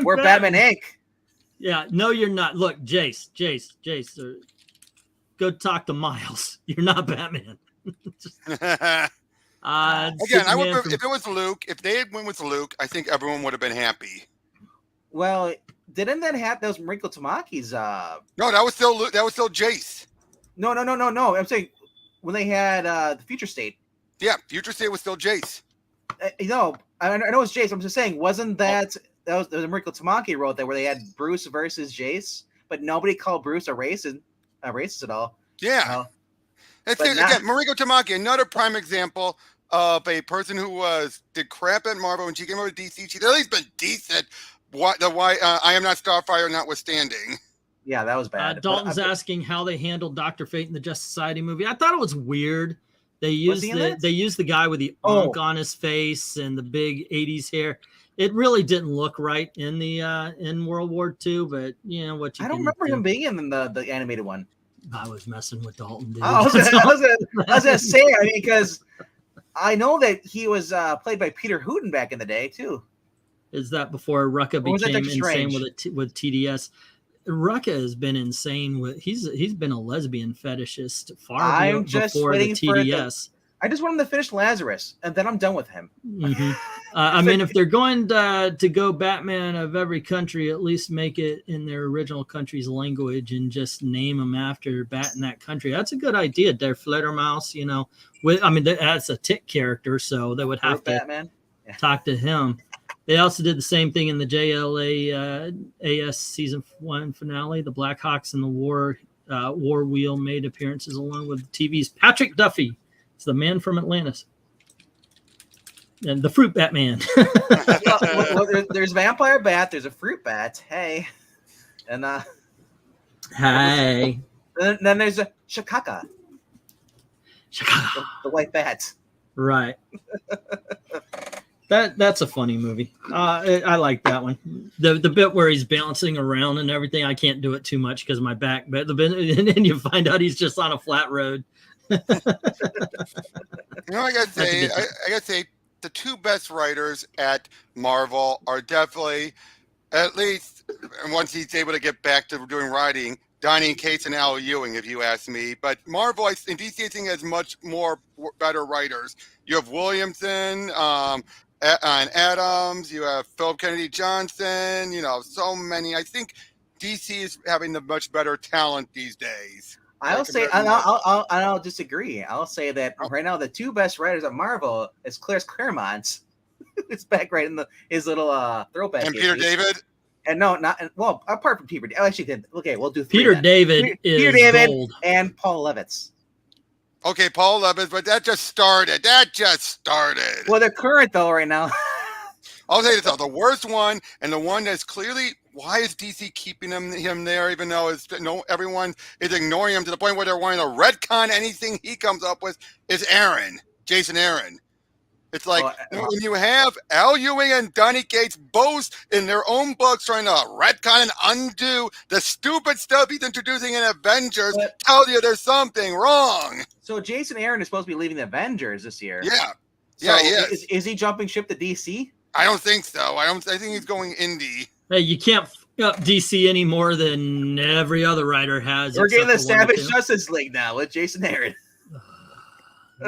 We're Batman Inc. Yeah, no, you're not. Look, Jace, go talk to Miles. You're not Batman. Again, if it was Luke, if they had went with Luke, I think everyone would have been happy. Well, didn't that happen? Those Mariko Tamaki's. No, that was still Luke. That was still Jace. No. I'm saying when they had the Future State. Yeah, Future State was still Jace. I know it's Jace. I'm just saying, wasn't that was Mariko Tamaki wrote that where they had Bruce versus Jace, but nobody called Bruce a racist at all. Yeah. Again, Mariko Tamaki, another prime example of a person who did crap at Marvel when she came over to DC. She's at least been decent. Why I Am Not Starfire notwithstanding. Yeah, that was bad. Dalton's asking how they handled Dr. Fate in the Justice Society movie. I thought it was weird. They used the guy with the unk on his face and the big 80s hair. It really didn't look right in the in World War II, but you know what? I don't remember him being in the animated one. I was messing with Dalton. Dude. I was gonna say, I mean, because I know that he was played by Peter Hooten back in the day too. Is that before Rucka became insane with TDS? Rucka has been insane with he's been a lesbian fetishist before the TDS. I just want him to finish Lazarus, and then I'm done with him. Mm-hmm. I mean, if they're going to go Batman of every country, at least make it in their original country's language and just name them after Bat in that country. That's a good idea. Der Fledermaus, you know. That's a Tick character, so they would have to talk to him. They also did the same thing in the JLA season 1 finale. The Blackhawks and the War Wheel made appearances along with TV's Patrick Duffy. It's the man from Atlantis. And the Fruit Batman. There's Vampire Bat. There's a Fruit Bat. Hey. And hey. Then there's a Shikaka. The white bat. Right. That's a funny movie. I like that one. The bit where he's bouncing around and everything. I can't do it too much because of my back. But the bit, and then you find out he's just on a flat road. You know, I gotta say, the two best writers at Marvel are definitely, at least once he's able to get back to doing writing, Donny Cates and Al Ewing, if you ask me. But Marvel, in DC, I think has much more better writers. You have Williamson, and Adams. You have Philip Kennedy Johnson. You know, so many. I think DC is having the much better talent these days. I'll say, I'll disagree. I'll say that right now the two best writers at Marvel is Claremont. It's back right in his little throwback. And Peter David. And no, not well. Apart from Peter, actually, okay, we'll do Peter David. Peter David gold. And Paul Levitz. Okay, Paul Levitz, but that just started. Well, they're current though right now. I'll say this though: the worst one, and the one that's clearly, why is DC keeping him there, even though everyone is ignoring him to the point where they're wanting to retcon anything he comes up with, is Jason Aaron. It's like when you have Al Ewing and Donny Cates both in their own books trying to retcon and undo the stupid stuff he's introducing in Avengers, tell you there's something wrong. So Jason Aaron is supposed to be leaving the Avengers this year. Yeah. So he is. Is he jumping ship to DC? I don't think so. I think he's going indie. Hey, you can't f up DC any more than every other writer has. We're getting the Savage Justice League now with Jason Aaron.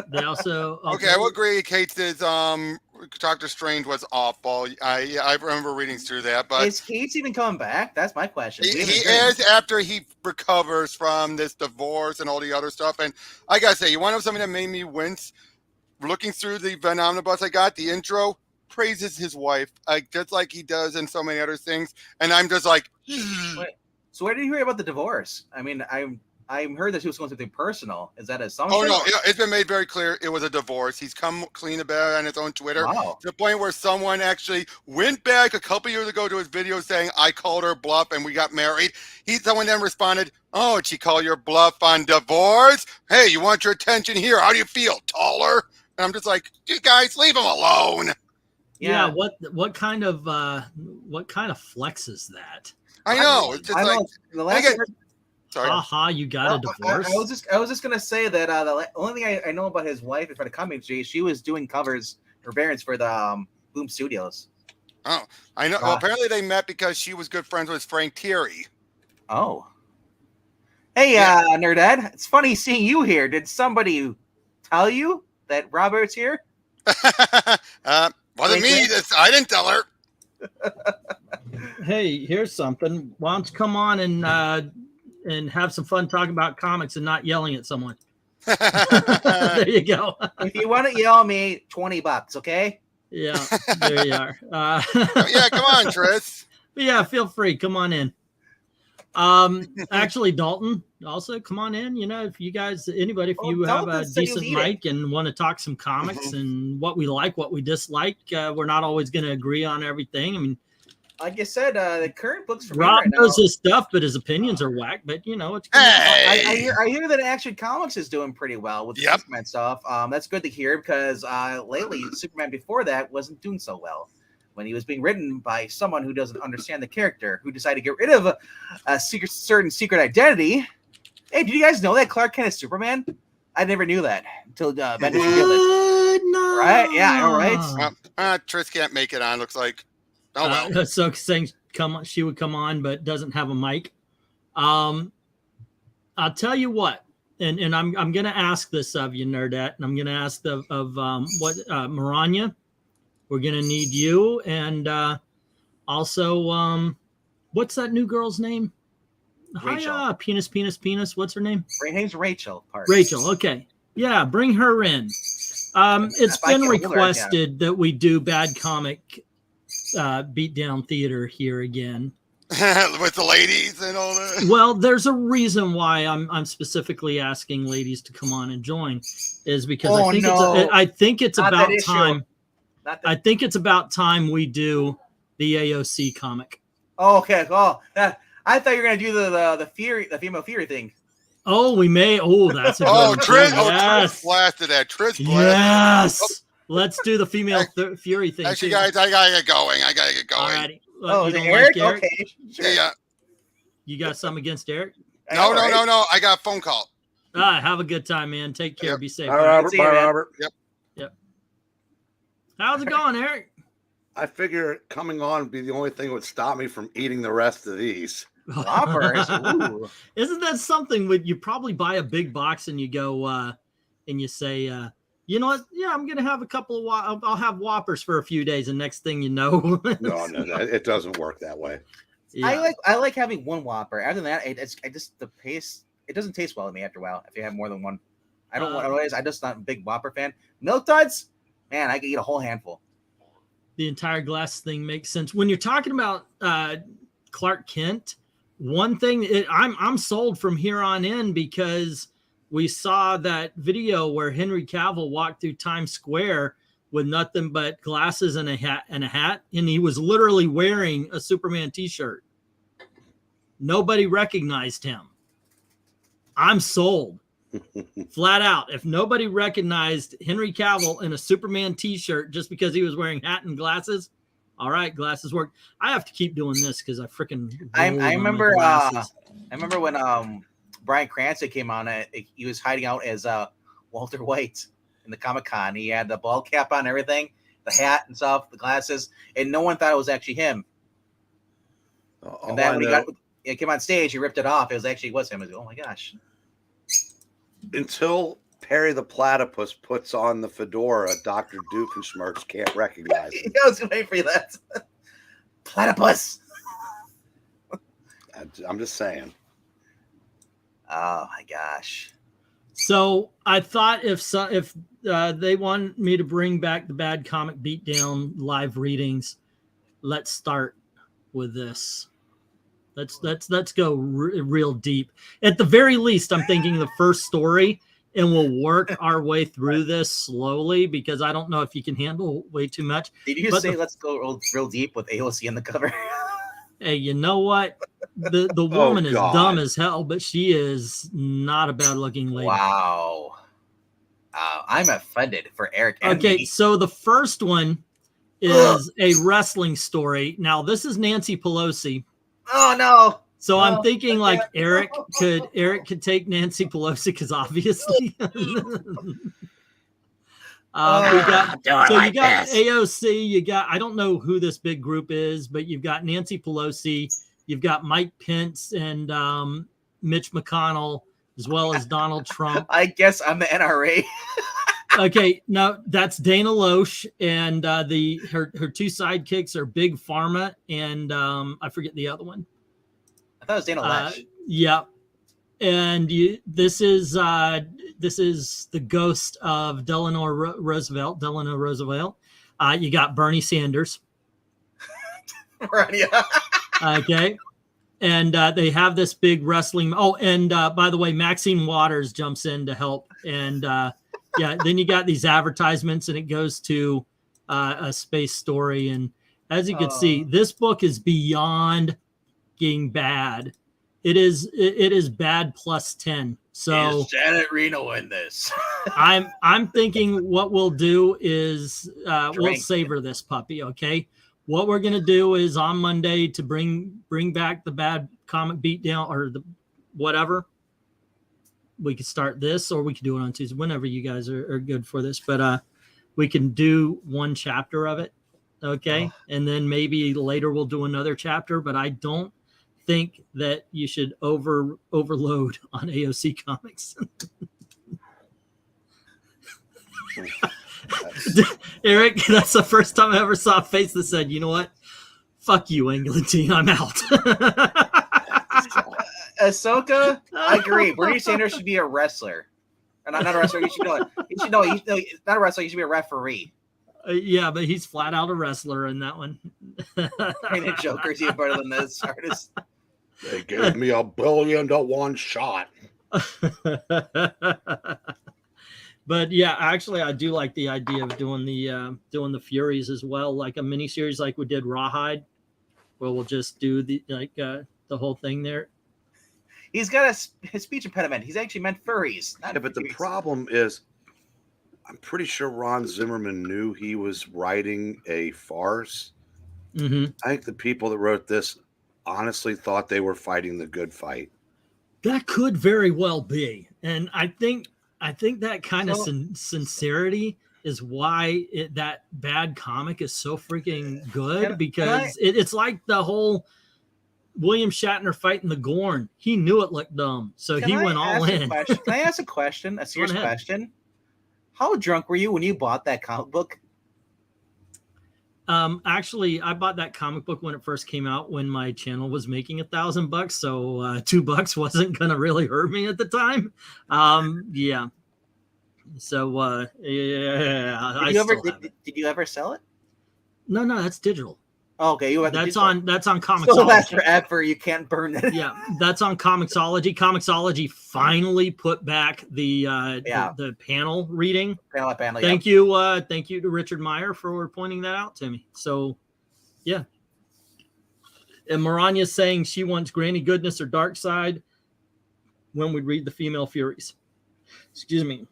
They also okay, I will agree. Cates' Doctor Strange was awful. I remember reading through that, but is Cates even coming back? That's my question. He is after he recovers from this divorce and all the other stuff. And I gotta say, you want to know something that made me wince? Looking through the Ven Omnibus, I got the intro praises his wife, just like he does in so many other things, and I'm just like. Wait, so where did you hear about the divorce? I mean, I heard that she was going through something personal. Is that assumption? Oh no, it's been made very clear it was a divorce. He's come clean about it on his own Twitter. Wow. To the point where someone actually went back a couple years ago to his video saying, I called her bluff and we got married. Someone then responded, oh, did she call your bluff on divorce? Hey, you want your attention here. How do you feel? Taller? And I'm just like, you guys, leave him alone. Yeah, what kind of flex is that? I know. It's just like the last sorry. Aha, you got a divorce. I was just gonna say that the only thing I know about his wife for the comics, she was doing covers or variants for the Boom Studios. Oh, I know. Well, apparently they met because she was good friends with Frank Thierry. Oh. Hey, Nerdette, it's funny seeing you here. Did somebody tell you that Robert's here? Wasn't me. I didn't tell her. Hey, here's something. Why don't you come on and have some fun talking about comics and not yelling at someone? There you go. If you want to yell at me, $20, okay? Yeah, there you are. Yeah, come on, Tris. Yeah, feel free. Come on in. Actually, Dalton, also come on in. You know, if you guys, anybody, if you have a decent mic and want to talk some comics and what we like, what we dislike, we're not always going to agree on everything. I mean, like I said, the current books for Rob knows his stuff, but his opinions are whack. But you know, it's good. Hey! I hear that Action Comics is doing pretty well with the Superman stuff. That's good to hear because lately Superman before that wasn't doing so well. When he was being written by someone who doesn't understand the character, who decided to get rid of a certain secret identity. Hey, did you guys know that Clark Kent is Superman? I never knew that until Bendis revealed it. No. Right? Yeah, I know, right? Tris can't make it on. Looks like. Oh well. So saying she would come on, but doesn't have a mic. I'll tell you what, and I'm going to ask this of you, Nerdette, and I'm going to ask of Maranya. We're going to need you. And also, what's that new girl's name? Rachel. Hiya, penis. What's her name? Her name's Rachel. Rachel. Okay. Yeah, bring her in. It's been requested that we do Bad Comic Beatdown Theater here again. With the ladies and all that. Well, there's a reason why I'm specifically asking ladies to come on and join, is because I think it's about time. I think it's about time we do the AOC comic. Oh, okay. Oh, I thought you were gonna do the female Fury thing. Oh, we may. Oh, that's a good Tris. yes. Tris blasted that. Tris blasted. Yes. let's do the female Fury thing. Actually, too. guys, I gotta get going. Alrighty. Oh, You is it don't Eric? like Eric? Okay. Sure. Yeah. You got something against Eric? No, All right. no. I got a phone call. Have a good time, man. Take care. Yep. Be safe. Bye, Robert. See you, Bye, man. Robert. Yep. How's it going, Eric? I figure coming on would be the only thing that would stop me from eating the rest of these. Whoppers. Ooh. Isn't that something when you probably buy a big box and you go and you say, you know what? Yeah, I'm gonna have a couple of I'll have Whoppers for a few days, and next thing you know, No, it doesn't work that way. yeah. I like having one Whopper. Other than that, the pace it doesn't taste well to me after a while if you have more than one. I don't want otherwise. I'm just not a big Whopper fan. Milk Duds, man, I could eat a whole handful. The entire glass thing makes sense when you're talking about Clark Kent. One thing I'm sold from here on in because we saw that video where Henry Cavill walked through Times Square with nothing but glasses and a hat, and he was literally wearing a Superman t-shirt. Nobody recognized him. I'm sold. Flat out. If nobody recognized Henry Cavill in a Superman t-shirt just because he was wearing hat and glasses, all right, glasses work. I have to keep doing this because I freaking I remember when Bryan Cranston came on. He was hiding out as Walter White in the Comic-Con. He had the ball cap on, everything, the hat and stuff, the glasses, and no one thought it was actually him. And then when he came on stage, he ripped it off. It was him. I was like, oh my gosh. Until Perry the Platypus puts on the fedora, Dr. Doofenshmirtz can't recognize him. I was waiting for you that. Platypus. I'm just saying. Oh my gosh. So I thought if they want me to bring back the Bad Comic Beatdown live readings, let's start with this. Let's go real deep. At the very least, I'm thinking the first story, and we'll work our way through this slowly because I don't know if you can handle way too much. Did you just say let's go real deep with AOC in the cover? Hey, you know what? The woman is dumb as hell, but she is not a bad looking lady. Wow. I'm offended for Eric. Okay, so the first one is a wrestling story. Now, this is Nancy Pelosi. Oh no. So I'm thinking like Eric could take Nancy Pelosi because obviously you got AOC, you got I don't know who this big group is, but you've got Nancy Pelosi, you've got Mike Pence and Mitch McConnell, as well as Donald Trump. I guess I'm the NRA. Okay, no, that's Dana Loesch, and her two sidekicks are Big Pharma and I forget the other one. I thought it was Dana Loesch. Yeah, and this is the ghost of Delano Roosevelt. You got Bernie Sanders. Maranya. Okay, and they have this big wrestling. Oh, and by the way, Maxine Waters jumps in to help, and yeah, then you got these advertisements, and it goes to a space story. And as you can see, this book is beyond being bad. It is bad plus 10. So is Janet Reno in this? I'm thinking what we'll do is we'll savor this puppy. Okay, what we're gonna do is on Monday to bring back the Bad Comic Beatdown or the whatever. We could start this, or we could do it on Tuesday, whenever you guys are good for this. But we can do one chapter of it, okay? And then maybe later we'll do another chapter. But I don't think that you should overload on AOC Comics. Eric, that's the first time I ever saw a face that said, "You know what? Fuck you, Englentine. I'm out." Ahsoka, I agree. Bernie Sanders should be a wrestler. Not a wrestler. You should know. Not a wrestler. You should be a referee. Yeah, but he's flat out a wrestler in that one. I mean, Joker's even better than this artist. They gave me $1 billion to one shot. But yeah, actually, I do like the idea of doing the Furies as well, like a mini series, like we did Rawhide, where we'll just do the whole thing there. He's got his speech impediment. He's actually meant furries. But the problem is, I'm pretty sure Ron Zimmerman knew he was writing a farce. Mm-hmm. I think the people that wrote this honestly thought they were fighting the good fight. That could very well be, and I think that kind of sincerity is why that bad comic is so freaking good, because it's like the whole William Shatner fighting the Gorn. He knew it looked dumb, so he went all in. Can I ask a question? A serious question? How drunk were you when you bought that comic book? Actually, I bought that comic book when it first came out, when my channel was making $1,000, so $2 wasn't gonna really hurt me at the time. Yeah. So yeah, did you ever sell it? No, that's digital. Oh, okay, that's on Comixology. So that's forever. You can't burn it. Yeah, that's on Comixology. Comixology finally put back the panel reading. Panel. Thank you to Richard Meyer for pointing that out to me. So, yeah. And Maranya's saying she wants Granny Goodness or Dark Side when we read the Female Furies. Excuse me.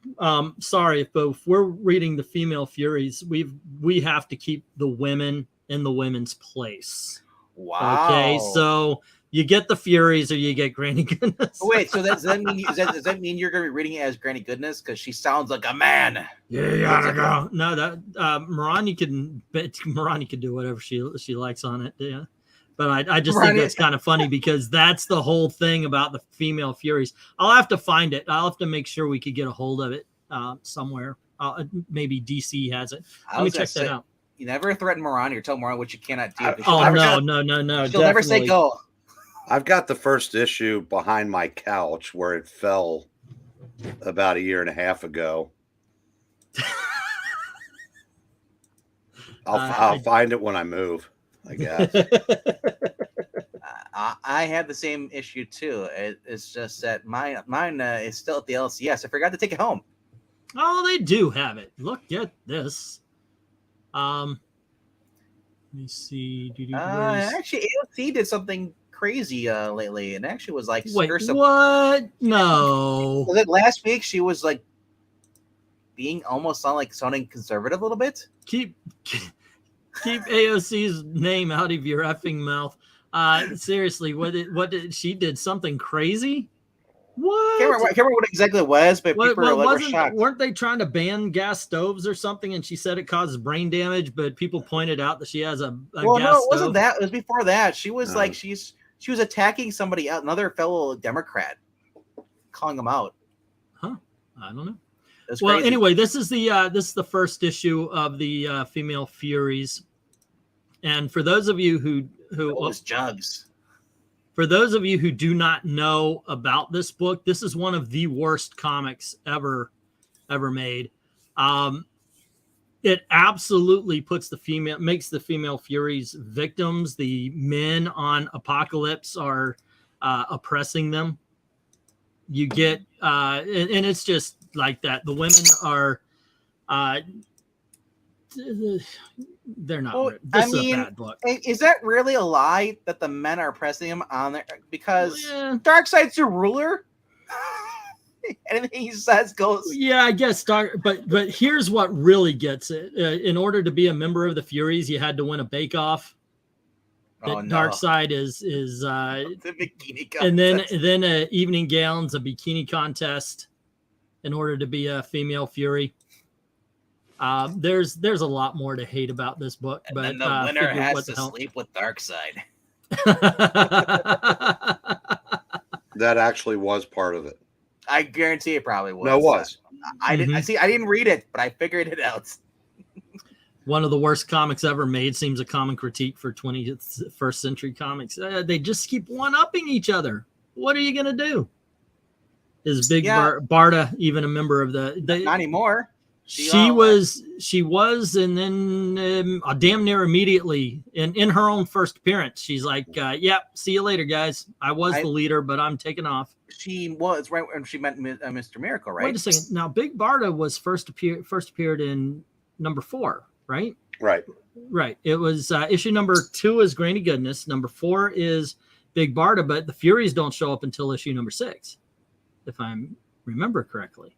Sorry, but if we're reading the Female Furies, we have to keep the women in the women's place. Wow. Okay, so you get the Furies or you get Granny Goodness. Wait, so does that mean you're going to be reading it as Granny Goodness because she sounds like a man? Yeah, you gotta go. No, that Maranya can do whatever she likes on it. Yeah, but I just think that's kind of funny because that's the whole thing about the Female Furies. I'll have to find it. I'll have to make sure we could get a hold of it somewhere. Maybe DC has it. Let me check that out. You never threaten Maranya or tell Maranya what you cannot do. No. She'll never say go. I've got the first issue behind my couch where it fell about 1.5 years ago. I'll find it when I move, I guess. I had the same issue too. It's just that mine is still at the LCS. I forgot to take it home. Oh, they do have it. Look at this. Let me see. Actually, AOC did something crazy lately, and actually was like, wait, what? No. Was it last week? She was like being almost sounding conservative a little bit. Keep AOC's name out of your effing mouth. Seriously, what did she did something crazy? What? I can't remember what exactly it was, but people were shocked. Weren't they trying to ban gas stoves or something? And she said it causes brain damage, but people pointed out that she has a gas stove. No, it wasn't that. It was before that. She was like she was attacking somebody else, another fellow Democrat, calling him out. Huh? I don't know. Well, crazy. Anyway, this is the first issue of the Female Furies, and for those of you who Jugs. For those of you who do not know about this book, this is one of the worst comics ever made. It absolutely makes the Female Furies victims. The men on Apocalypse are oppressing them. You get, and it's just like that. The women are, they're not. This is a bad book. Is that really a lie that the men are pressing him on there? Because Darkseid's the ruler. Anything he says goes. Yeah, I guess. But here's what really gets it. In order to be a member of the Furies, you had to win a bake-off. Darkseid is the bikini contest. And then evening gowns, a bikini contest, in order to be a female Fury. There's a lot more to hate about this book, and but then the winner has to sleep with Darkseid. That actually was part of it. I guarantee it probably was. No, it was. I didn't read it, but I figured it out. One of the worst comics ever made. Seems a common critique for 21st century comics. They just keep one-upping each other. What are you gonna do? Is Big Barda even a member of the? Not anymore. She was, and then damn near immediately in her own first appearance, she's like, "Yep, see you later, guys. I was the leader, but I'm taking off." She was right when she met Mr. Miracle, right? Wait a second. Now, Big Barda was first appeared in number 4, right? Right. It was issue number 2 is Granny Goodness. Number 4 is Big Barda, but the Furies don't show up until issue number 6, if I remember correctly.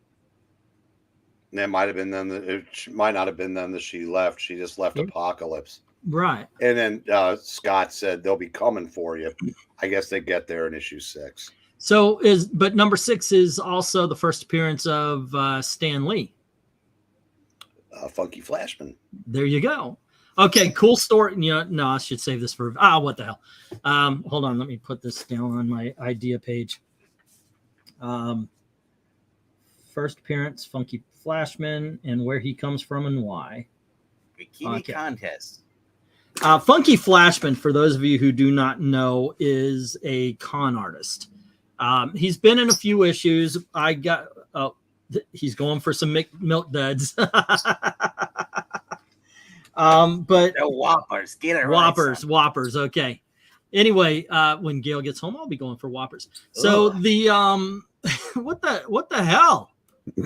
And it might have been then. It might not have been then that she left. She just left Apocalypse. Right. And then Scott said they'll be coming for you. I guess they get there in issue 6. So but number 6 is also the first appearance of Stan Lee. Funky Flashman. There you go. Okay, cool story. No, I should save this for what the hell. Hold on, let me put this down on my idea page. First appearance, Funky Flashman, and where he comes from and why. Bikini contest. Funky Flashman, for those of you who do not know, is a con artist. He's been in a few issues. He's going for some milk duds. But the Whoppers, get it right, Whoppers. Okay. Anyway, when Gail gets home, I'll be going for Whoppers. So what the hell?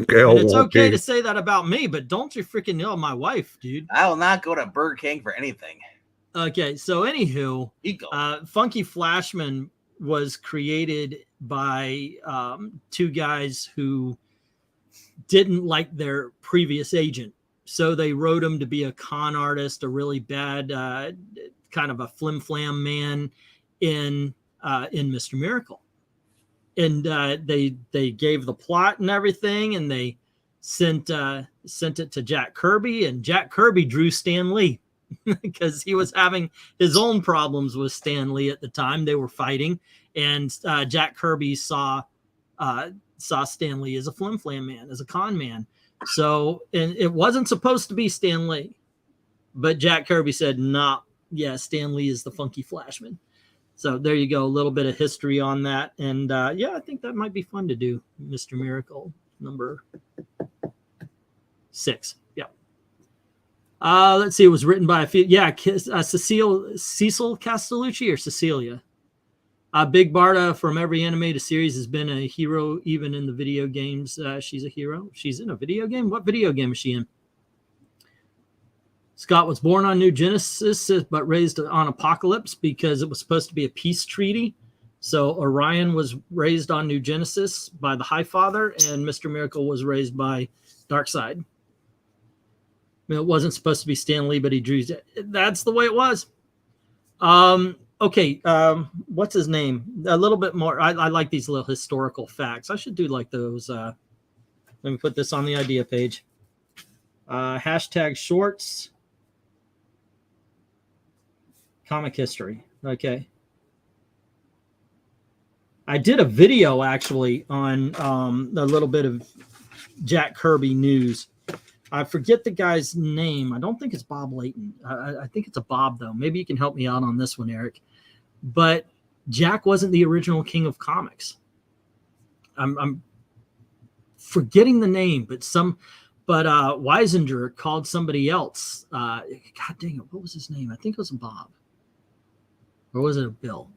Gail, and it's okay to say that about me, but don't you freaking know my wife, dude. I will not go to Burger King for anything. Okay, so anywho, Funky Flashman was created by 2 guys who didn't like their previous agent. So they wrote him to be a con artist, a really bad kind of a flim-flam man in Mr. Miracle. And they gave the plot and everything, and they sent it to Jack Kirby, and Jack Kirby drew Stan Lee because he was having his own problems with Stan Lee at the time. They were fighting, and Jack Kirby saw Stan Lee as a flim-flam man, as a con man. So, and it wasn't supposed to be Stan Lee, but Jack Kirby said, "Nah, yeah, Stan Lee is the Funky Flashman." So there you go, a little bit of history on that. And I think that might be fun to do. Mr. Miracle number 6. Yeah. Let's see. It was written by Cecil Castellucci or Cecilia. Big Barda from every animated series has been a hero, even in the video games. She's a hero. She's in a video game. What video game is she in? Scott was born on New Genesis, but raised on Apocalypse because it was supposed to be a peace treaty. So Orion was raised on New Genesis by the High Father, and Mr. Miracle was raised by Darkseid. I mean, it wasn't supposed to be Stan Lee, but he drew it. That's the way it was. Okay, what's his name? A little bit more. I like these little historical facts. I should do like those. Let me put this on the idea page. Hashtag shorts. Comic history. Okay. I did a video actually on a little bit of Jack Kirby news. I forget the guy's name. I don't think it's Bob Layton. I think it's a Bob, though. Maybe you can help me out on this one, Eric. But Jack wasn't the original King of Comics. I'm forgetting the name, but Weisinger called somebody else. God dang it. What was his name? I think it was a Bob. Or was it a Bill?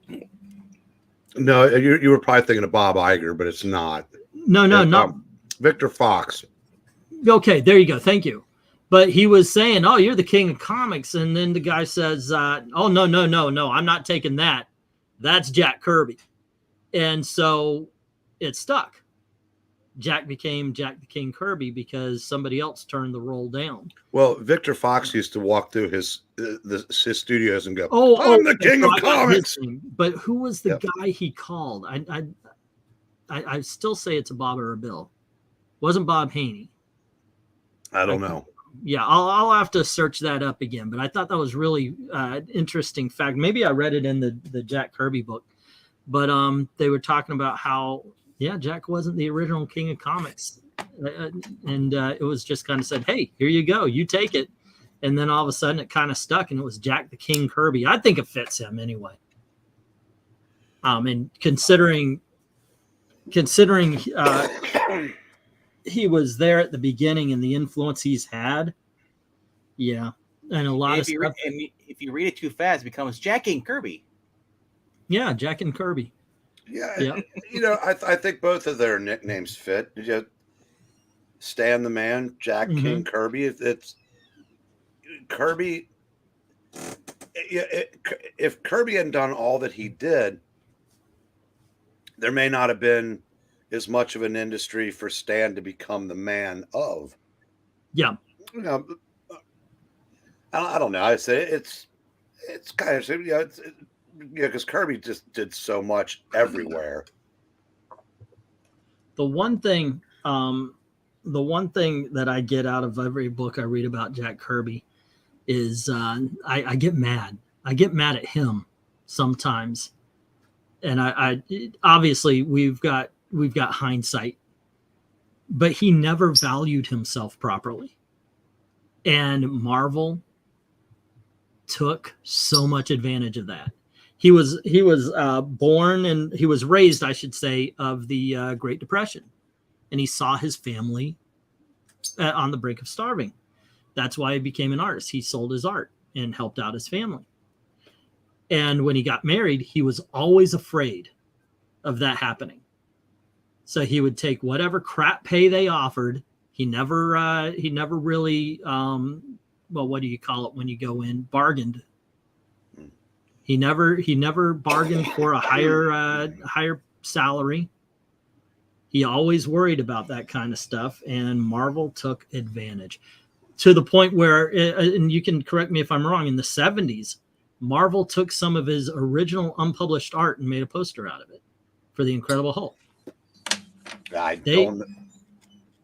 No, you were probably thinking of Bob Iger, but it's not. No, not Victor Fox. Okay, there you go. Thank you. But he was saying, "Oh, you're the King of Comics," and then the guy says, "Oh, no, I'm not taking that. That's Jack Kirby," and so it stuck. Jack became Jack the King Kirby because somebody else turned the role down. Well, Victor Fox used to walk through his studios and go, I'm the King of Comics. But who was the guy he called? I still say it's a Bob or a Bill. Wasn't Bob Haney. I don't know. Yeah, I'll have to search that up again. But I thought that was really interesting fact. Maybe I read it in the Jack Kirby book. But they were talking about how, Jack wasn't the original King of Comics. And it was just kind of said, hey, here you go. You take it. And then all of a sudden it kind of stuck, and it was Jack the King Kirby. I think it fits him anyway. And considering he was there at the beginning and the influence he's had. Yeah. And a lot of stuff. If you read it too fast, it becomes Jack and Kirby. Yeah, Jack and Kirby. Yeah. I think both of their nicknames fit. Stan the Man, Jack King Kirby. It's Kirby. If Kirby hadn't done all that he did, there may not have been as much of an industry for Stan to become the man of. Yeah. You know, I don't know. I say it's kind of, you know, because Kirby just did so much everywhere. The one thing that I get out of every book I read about Jack Kirby is I get mad. I get mad at him sometimes, and I obviously we've got hindsight, but he never valued himself properly, and Marvel took so much advantage of that. He was born, and he was raised, I should say, of the Great Depression, and he saw his family on the brink of starving. That's why he became an artist. He sold his art and helped out his family. And when he got married, he was always afraid of that happening. So he would take whatever crap pay they offered. He never really, well, what do you call it when you go in? Bargained. He never bargained for a higher salary. He always worried about that kind of stuff, and Marvel took advantage to the point where, and you can correct me if I'm wrong, in the 70s, Marvel took some of his original unpublished art and made a poster out of it for the Incredible Hulk. I don't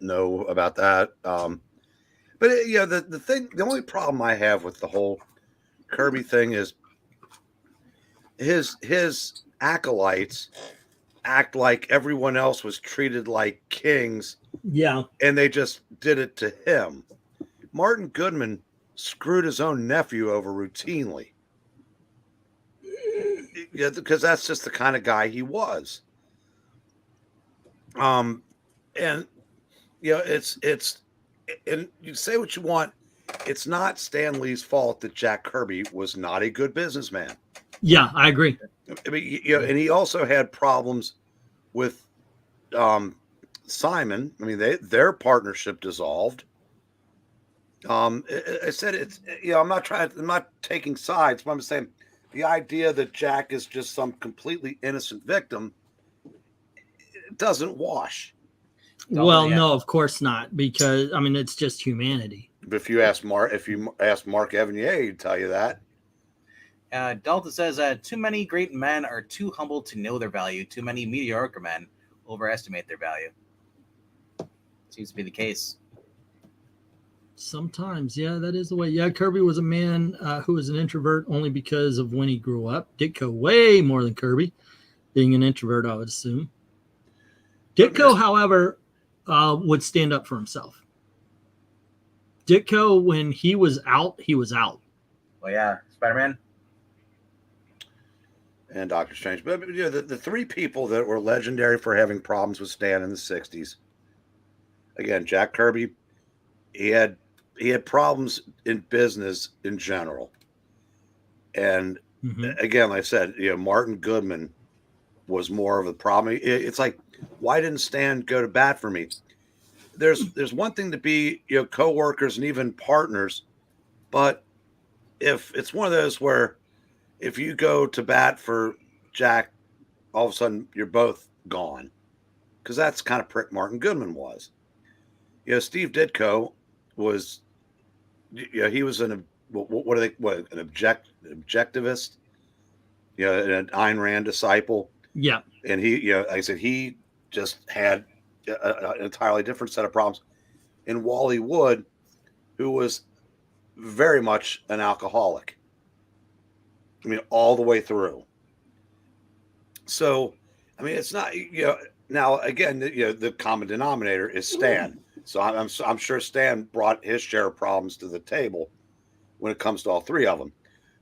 know about that. But you know, the only problem I have with the whole Kirby thing is his acolytes act like everyone else was treated like kings. Yeah. And they just did it to him. Martin Goodman screwed his own nephew over routinely. Yeah, because that's just the kind of guy he was. And you know, it's and you say what you want, it's not Stan Lee's fault that Jack Kirby was not a good businessman. Yeah, I agree. I mean, you know, and he also had problems with Simon. I mean, their partnership dissolved. I said it's, you know, I'm not taking sides, but I'm saying the idea that Jack is just some completely innocent victim, it doesn't wash. Well, no, of course not, because I mean it's just humanity. But if you ask Mark Evanier, he'd tell you that. Dalton says, too many great men are too humble to know their value. Too many mediocre men overestimate their value. Seems to be the case. Sometimes, yeah, that is the way. Yeah, Kirby was a man who was an introvert only because of when he grew up. Ditko way more than Kirby, being an introvert, I would assume. Ditko, however, would stand up for himself. Ditko, when he was out, he was out. Well, yeah, Spider-Man. And Doctor Strange. But you know, the three people that were legendary for having problems with Stan in the 60s. Again, Jack Kirby, he had problems in business in general. And again, like I said, you know, Martin Goodman was more of a problem. It's like, why didn't Stan go to bat for me? There's one thing to be, you know, co-workers and even partners, but if it's one of those where if you go to bat for Jack, all of a sudden you're both gone, because that's the kind of prick Martin Goodman was. You know, Steve Ditko was, you know, he was an objectivist, you know, an Ayn Rand disciple. Yeah. And he, you know, like I said, he just had an entirely different set of problems. And Wally Wood, who was very much an alcoholic. I mean, all the way through. So, I mean, it's not, you know, now again, you know, the common denominator is Stan. So I'm sure Stan brought his share of problems to the table when it comes to all three of them.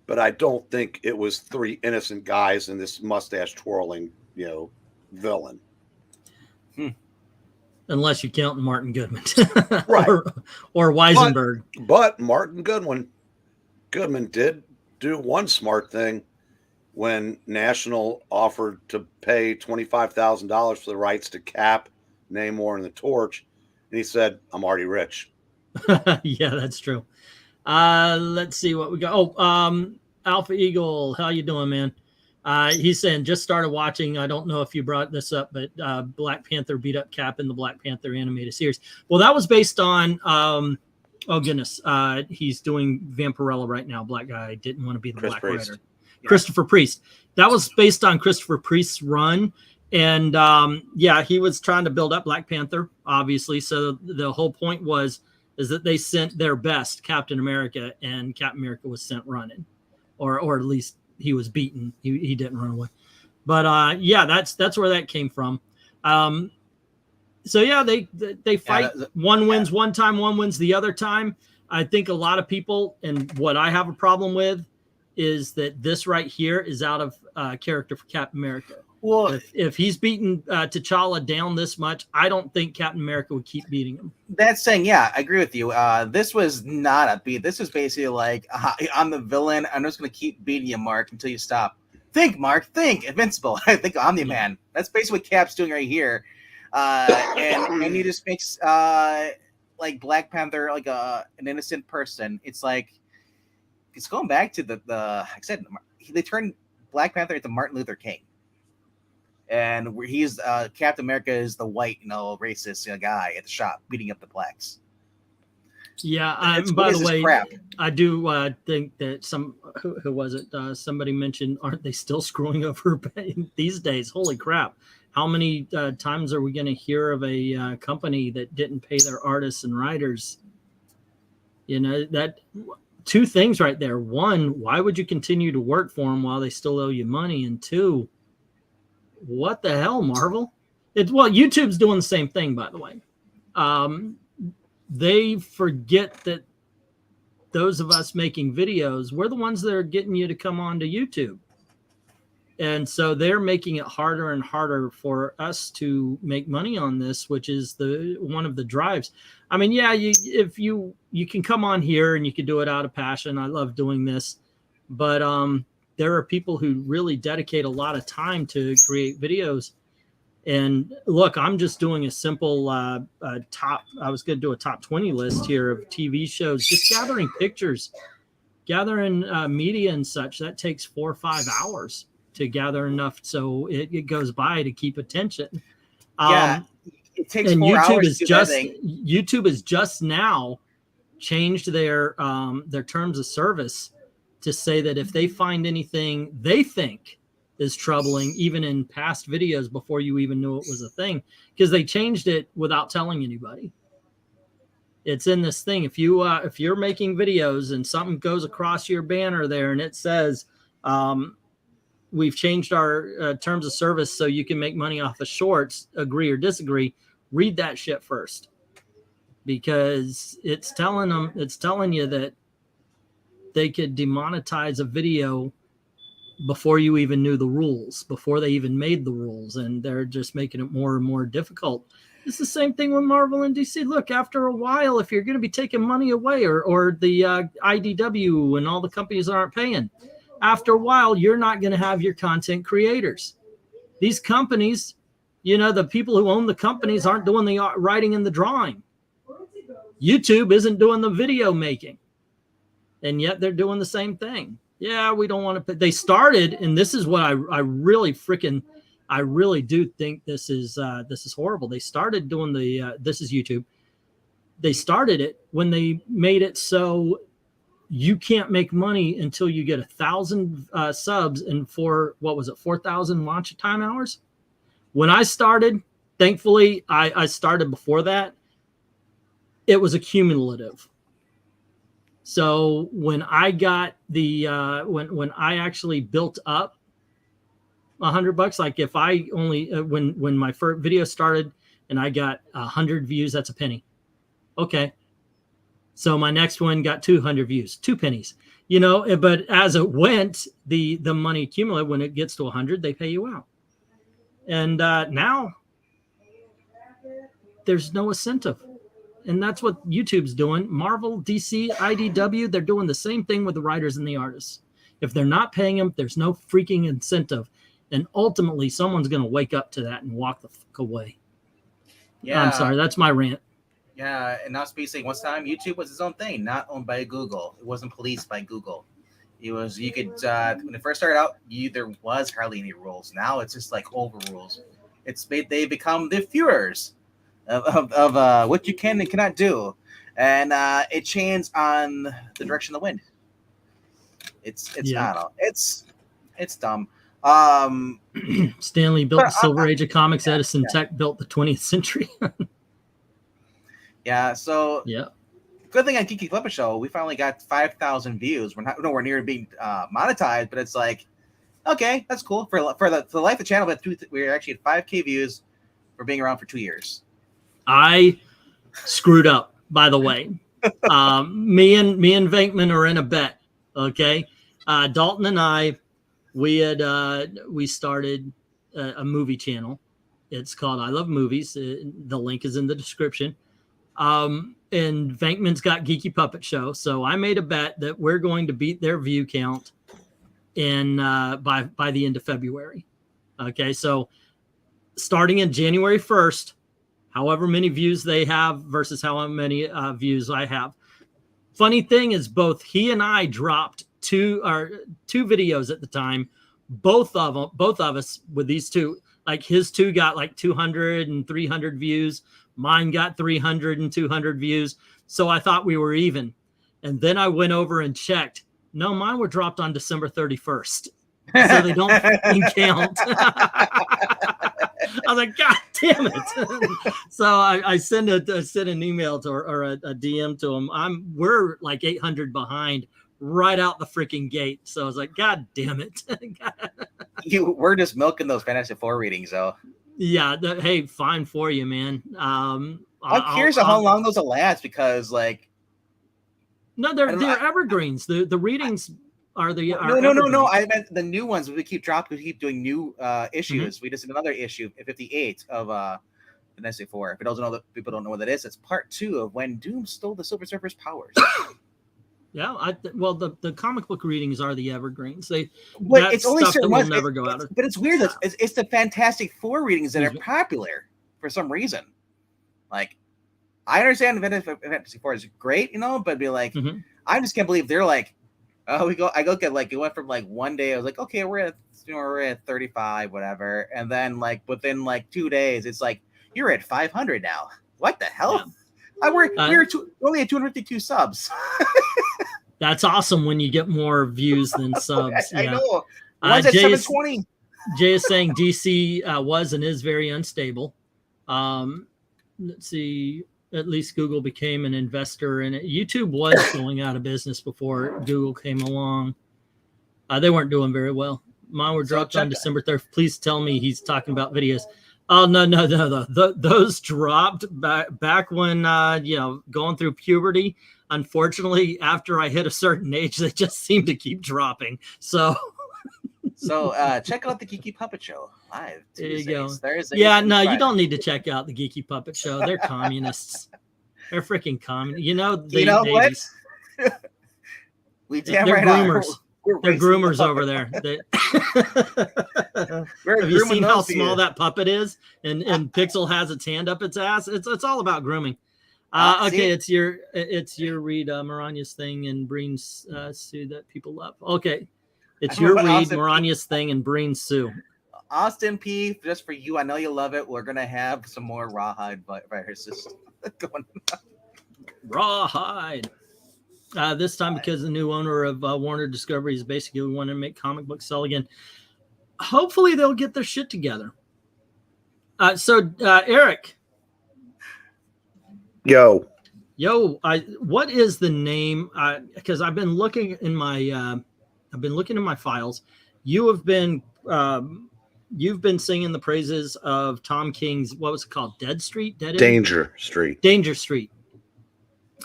But I don't think it was three innocent guys and this mustache twirling, you know, villain. Unless you count Martin Goodman. Right. or Weisenberg. But Martin Goodman did do one smart thing when National offered to pay $25,000 for the rights to Cap, Namor, and the Torch. And he said, I'm already rich. Yeah, that's true. Let's see what we got. Oh, Alpha Eagle, how you doing, man? He's saying just started watching. I don't know if you brought this up, but Black Panther beat up Cap in the Black Panther animated series. Well, that was based on Oh goodness, he's doing Vampirella right now. Black guy didn't want to be the Chris Black Priest. Rider. Yeah. Christopher Priest. That was based on Christopher Priest's run, and yeah, he was trying to build up Black Panther, obviously. So the whole point is that they sent their best, Captain America, and Captain America was sent running, or at least he was beaten. He didn't run away. But yeah, that's where that came from. So yeah, they fight. One wins one time, one wins the other time. I think a lot of people, and what I have a problem with, is that this right here is out of character for Captain America. Well, If he's beaten T'Challa down this much, I don't think Captain America would keep beating him. that's saying, yeah, I agree with you. This was not a beat. This was basically like, I'm the villain. I'm just going to keep beating you, Mark, until you stop. Think, Mark. Think. Invincible. I think Omni-Man. That's basically what Cap's doing right here. And he just makes like Black Panther like an innocent person. It's like it's going back to the like I said, they turned Black Panther into Martin Luther King, and where he's Captain America is the white, racist guy at the shop beating up the blacks. Yeah, by the way, I do think that who was it? Somebody mentioned, aren't they still screwing over these days? Holy crap. How many times are we going to hear of a company that didn't pay their artists and writers? That two things right there. One, why would you continue to work for them while they still owe you money? And two, what the hell, Marvel? YouTube's doing the same thing, by the way. They forget that those of us making videos, we're the ones that are getting you to come on to YouTube. And so they're making it harder and harder for us to make money on this, which is one of the drives. I mean, yeah, if you can come on here and you can do it out of passion. I love doing this, but there are people who really dedicate a lot of time to create videos. And look, I'm just doing a simple top. I was going to do a top 20 list here of TV shows, just gathering pictures, gathering media and such. That takes 4 or 5 hours to gather enough so it goes by to keep attention. Yeah, it takes and 4 hours YouTube has just now changed their terms of service to say that if they find anything they think is troubling, even in past videos before you even knew it was a thing, because they changed it without telling anybody. It's in this thing. If you're making videos and something goes across your banner there and it says, we've changed our terms of service so you can make money off of shorts, agree or disagree, read that shit first, because it's telling you that they could demonetize a video before you even knew the rules, before they even made the rules, and they're just making it more and more difficult. It's the same thing with Marvel and DC. Look, after a while, if you're going to be taking money away, or the IDW and all the companies that aren't paying, after a while, you're not going to have your content creators. These companies, the people who own the companies aren't doing the writing and the drawing. YouTube isn't doing the video making. And yet they're doing the same thing. Yeah, we don't want to. They started, and this is what I really do think this is horrible. They started doing this is YouTube. They started it when they made it so you can't make money until you get 1,000 subs and 4,000 launch time hours. When I started, thankfully, I started before that. It was accumulative. So when I got when I actually built up $100, like if I only when my first video started and I got 100 views, that's a penny. Okay. So my next one got 200 views, 2 pennies, but as it went, the money accumulated. When it gets to 100, they pay you out. And now there's no incentive. And that's what YouTube's doing. Marvel, DC, IDW, they're doing the same thing with the writers and the artists. If they're not paying them, there's no freaking incentive. And ultimately, someone's going to wake up to that and walk the fuck away. Yeah. I'm sorry. That's my rant. Yeah, and now basically one time YouTube was its own thing, not owned by Google. It wasn't policed by Google. It was, you could, when it first started out, there was hardly any rules. Now it's just like over rules. They become the Führers. of what you can and cannot do, and it changes on the direction of the wind. It's Yeah. I don't know. It's dumb. Stanley built But the Silver Age of comics. yeah, Edison Tech built the 20th century. Yeah. So Yeah. good thing on Geeky Puppet Show, we finally got 5,000 views. We're not nowhere near being monetized, but it's like, okay, that's cool for the life of the channel. But we're actually at 5K views for being around for 2 years. I screwed up, by the way. Me and Venkman are in a bet. Okay. Dalton and I, we started a movie channel. It's called I Love Movies. The link is in the description. And Venkman's got Geeky Puppet Show. So I made a bet that we're going to beat their view count in by the end of February. Okay. So starting in January 1st, however many views they have versus how many views I have. Funny thing is, both he and I dropped two videos at the time. Both of us with these two, like his two got like 200 and 300 views. Mine got 300 and 200 views. So I thought we were even. And then I went over and checked. No, mine were dropped on December 31st. So they don't count. I was like, God damn it. So I sent an email to or a DM to him. We're like 800 behind right out the freaking gate. So I was like, God damn it. We're just milking those Fantastic Four readings, though. Yeah. Hey, fine for you, man. I'm curious how long those will last, because like, no, they're evergreens. The readings are the no. I meant the new ones. We keep dropping. We keep doing new issues. Mm-hmm. We just did another issue, 58 of Fantastic Four. If people don't know what that is, it's part 2 of when Doom stole the Silver Surfer's powers. Yeah, well, the comic book readings are the evergreens. But it's only certain ones. Never go out of. But it's weird. It's the Fantastic Four readings that are popular for some reason. Like, I understand Fantastic Four is great, but it'd be like, I just can't believe they're like, oh, I look at like, it went from like one day I was like, okay, we're at 35, whatever, and then like within like 2 days it's like you're at 500 now. What the hell? Yeah. We're only at 252 subs. That's awesome when you get more views than subs. I know. One's at 720. Jay is saying DC was and is very unstable. Let's see. At least Google became an investor in it. YouTube was going out of business before Google came along. They weren't doing very well. Mine were dropped on December 3rd. Please tell me he's talking about videos. Oh, no. Those dropped back when, going through puberty. Unfortunately, after I hit a certain age, they just seem to keep dropping. So check out the Geeky Puppet Show live. There you go. Thursdays, yeah, no, you don't need to check out the Geeky Puppet Show. They're communists. They're freaking communists. What? They're groomers. They're groomers over there. Have you seen how small that puppet is? And Pixel has its hand up its ass. It's all about grooming. Okay, it's your read Maranya's thing and Breen's Sue that people love. Okay, it's your read Maranya's thing and Breen's Sue. Austin P, just for you, I know you love it. We're gonna have some more rawhide viruses going on. Rawhide. This time because the new owner of Warner Discovery is basically wanting to make comic books sell again. Hopefully they'll get their shit together. So Eric. Yo, what is the name? Because I've been looking in my files. You've been singing the praises of Tom King's, what was it called? Danger Street.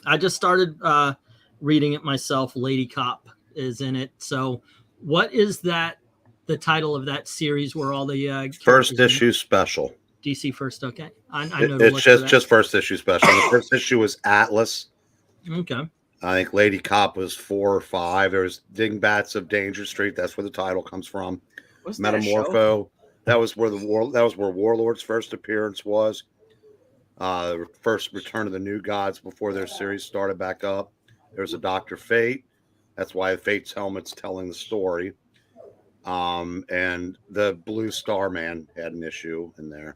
I just started reading it myself. Lady Cop is in it. So what is that? The title of that series where all the first issue special. DC first, okay. I know it's just first issue special. The first issue was Atlas. Okay. I think Lady Cop was 4 or 5. There was Dingbats of Danger Street. That's where the title comes from. What's Metamorpho. That was where Warlord's first appearance was. First Return of the New Gods before their series started back up. There's a Dr. Fate. That's why Fate's helmet's telling the story. And the Blue Star Man had an issue in there.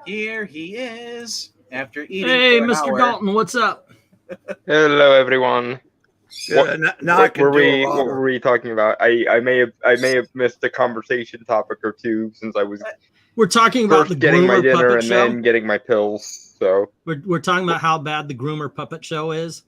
Here he is. after eating. Hey, for an Mr. hour. Dalton, what's up? Hello, everyone. Yeah, now I can What do a were Robert. we talking about? I may have missed a conversation topic or two since I was We're talking about first the getting my Groomer dinner puppet and show. then getting my pills. So We're talking about how bad the Groomer puppet show is.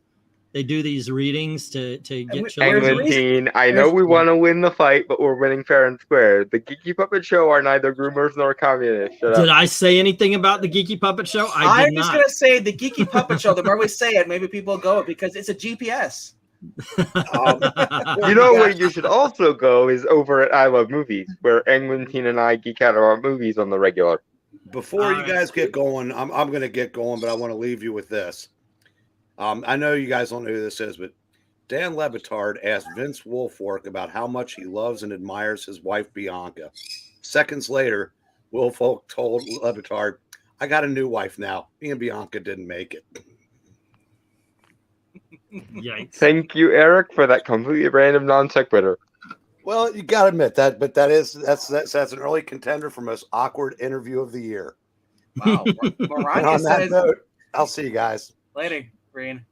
They do these readings to get children. Eglantine, I know we want to win the fight, but we're winning fair and square. The Geeky Puppet Show are neither groomers nor communists. Shut Did up. I say anything about the Geeky Puppet Show? I did I'm just not. gonna say the Geeky Puppet Show. The more we say it, maybe people go because it's a GPS. You know where you should also go is over at I Love Movies, where Eglantine and I geek out about movies on the regular. Before you guys get going, I'm going to get going, but I want to leave you with this. I know you guys don't know who this is, but Dan Levitard asked Vince Wilfork about how much he loves and admires his wife, Bianca. Seconds later, Wilfork told Levitard, I got a new wife now. Me and Bianca didn't make it. Yikes. Thank you, Eric, for that completely random non sequitur. Well, you got to admit that, but that's an early contender for most awkward interview of the year. Wow. And Maranya on that says note, I'll see you guys later, Breen.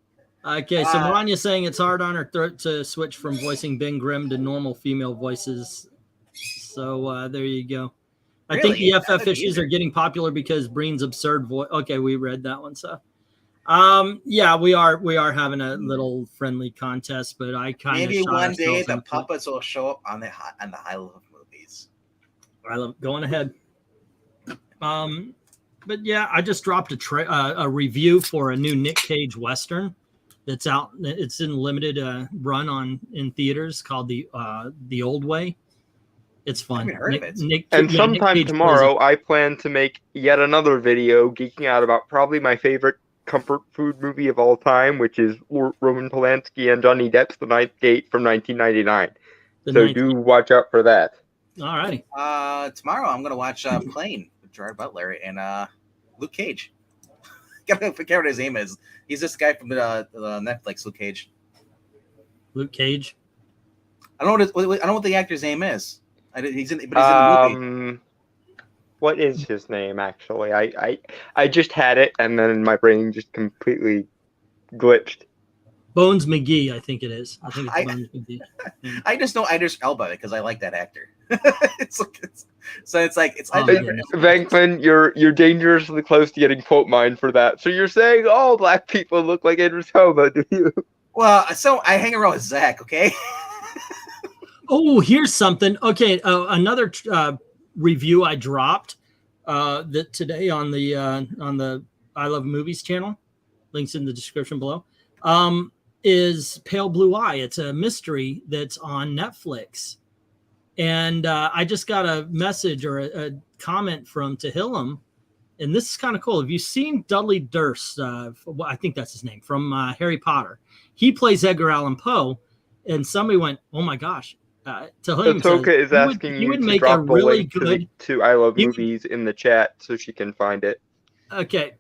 Okay, so Maranya's saying it's hard on her throat to switch from voicing Ben Grimm to normal female voices. So there you go. I think the FF issues are getting popular because Breen's absurd voice. Okay, we read that one. So, yeah, we are having a little friendly contest, but I kind of maybe one day the puppets will show up on the I Love Movies. I love going ahead. But yeah, I just dropped a review for a new Nick Cage Western that's out. It's in limited run in theaters called the Old Way. It's fun. I haven't heard of it. And sometime tomorrow, I plan to make yet another video geeking out about probably my favorite comfort food movie of all time, which is Roman Polanski and Johnny Depp's The Ninth Gate from 1999. So do watch out for that. All right. Tomorrow I'm gonna watch Plane with Gerard Butler and Luke Cage. I forget what his name is. He's this guy from the Netflix, Luke Cage. Luke Cage. I don't know what the actor's name is. He's in the movie. What is his name? Actually, I just had it, and then my brain just completely glitched. Bones McGee, I think it is. I think it's Bones McGee. Yeah. I just know Idris Elba because I like that actor. Venkman, you're dangerously close to getting quote mined for that. So you're saying all black people look like Idris Elba, do you? Well, so I hang around with Zach, okay? Oh, here's something. Okay, another review I dropped that today on the I Love Movies channel. Links in the description below. Is Pale Blue Eye. It's a mystery that's on Netflix. And I just got a message or a comment from Tehillim, and this is kind of cool. Have you seen Dudley Durst? I think that's his name, from Harry Potter. He plays Edgar Allan Poe, and somebody went, "Oh my gosh!" Tehillim Toka is asking you to drop a link to I Love Movies in the chat so she can find it. Okay,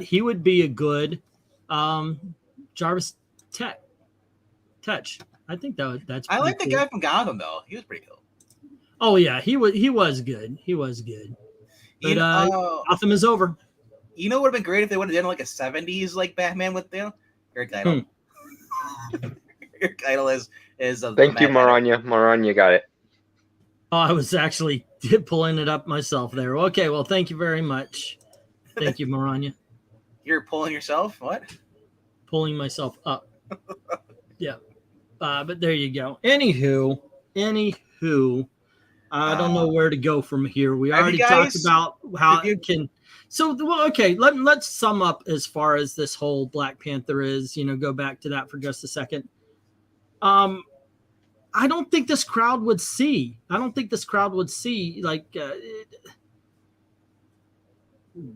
he would be a good Jarvis Tetch. I think that's. I like the guy from Gotham though. He was pretty cool. Oh yeah, he was good. He was good. But Gotham is over. You know what would have been great if they would have done like a 70s like Batman with Eric Idle. Eric Idle is Thank you, Maranya. Maranya got it. Oh, I was actually pulling it up myself there. Okay, well, thank you very much. Thank you, Maranya. You're pulling yourself? What? Pulling myself up. Yeah. But there you go. Anywho, I don't know where to go from here. We already talked about how it can. So, well, okay, let's sum up as far as this whole Black Panther is, go back to that for just a second. I don't think this crowd would see. Like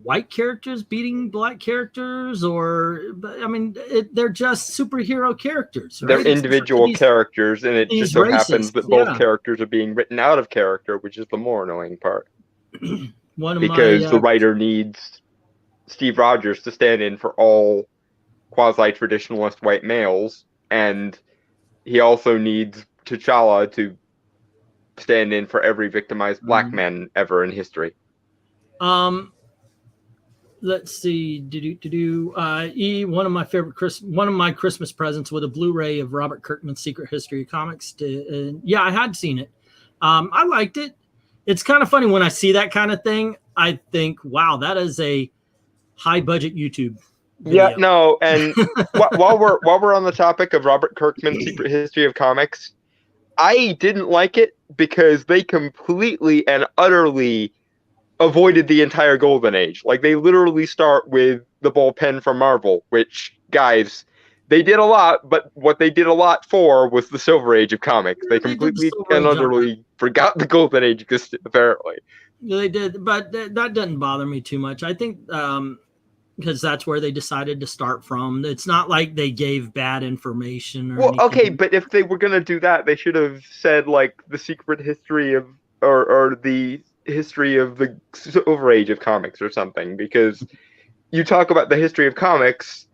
white characters beating black characters, they're just superhero characters. Right? They're individual characters, and it just so happens that both characters are being written out of character, which is the more annoying part. Because the writer needs Steve Rogers to stand in for all quasi-traditionalist white males, and he also needs T'Challa to stand in for every victimized black man ever in history. let's see. One of my favorite one of my Christmas presents with a Blu-ray of Robert Kirkman's Secret History of Comics. Yeah, I had seen it. I liked it. It's kind of funny when I see that kind of thing. I think, wow, that is a high budget YouTube video. Yeah, no, and while we're on the topic of Robert Kirkman's Secret History of Comics, I didn't like it because they completely and utterly avoided the entire Golden Age. Like, they literally start with the bullpen from Marvel, which, guys, they did a lot, but what they did a lot for was the Silver Age of comics. They completely and utterly forgot the Golden Age existed, apparently. They did, but that doesn't bother me too much. I think because that's where they decided to start from. It's not like they gave bad information or anything. Okay, but if they were going to do that, they should have said, like, the secret history of, or the history of the Silver Age of comics or something, because you talk about the history of comics,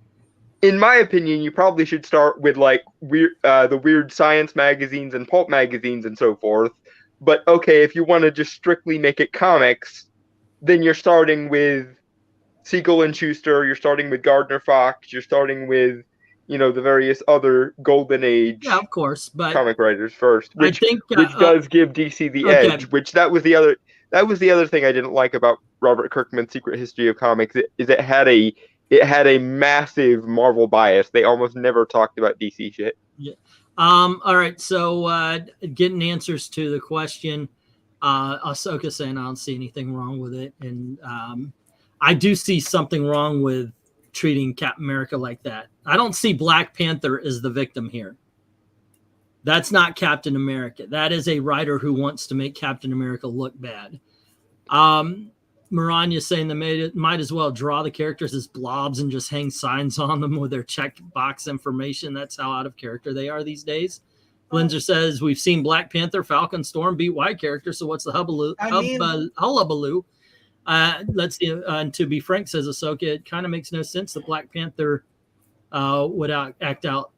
in my opinion, you probably should start with, like, the weird science magazines and pulp magazines and so forth. But, okay, if you want to just strictly make it comics, then you're starting with Siegel and Schuster, you're starting with Gardner Fox, you're starting with, you know, the various other Golden Age of course, but comic writers first, which does give DC the edge, which that was the other thing I didn't like about Robert Kirkman's Secret History of Comics, is it had a massive Marvel bias. They almost never talked about DC shit. Yeah. All right, so getting answers to the question, Ahsoka saying I don't see anything wrong with it, and I do see something wrong with treating Captain America like that. I don't see Black Panther as the victim here. That's not Captain America. That is a writer who wants to make Captain America look bad. Maranya saying they might as well draw the characters as blobs and just hang signs on them with their checkbox information. That's how out of character they are these days. Blinzer says we've seen Black Panther, Falcon, Storm beat white characters, so what's the hullabaloo? Let's see. And to be frank, says Ahsoka, it kind of makes no sense that Black Panther would act out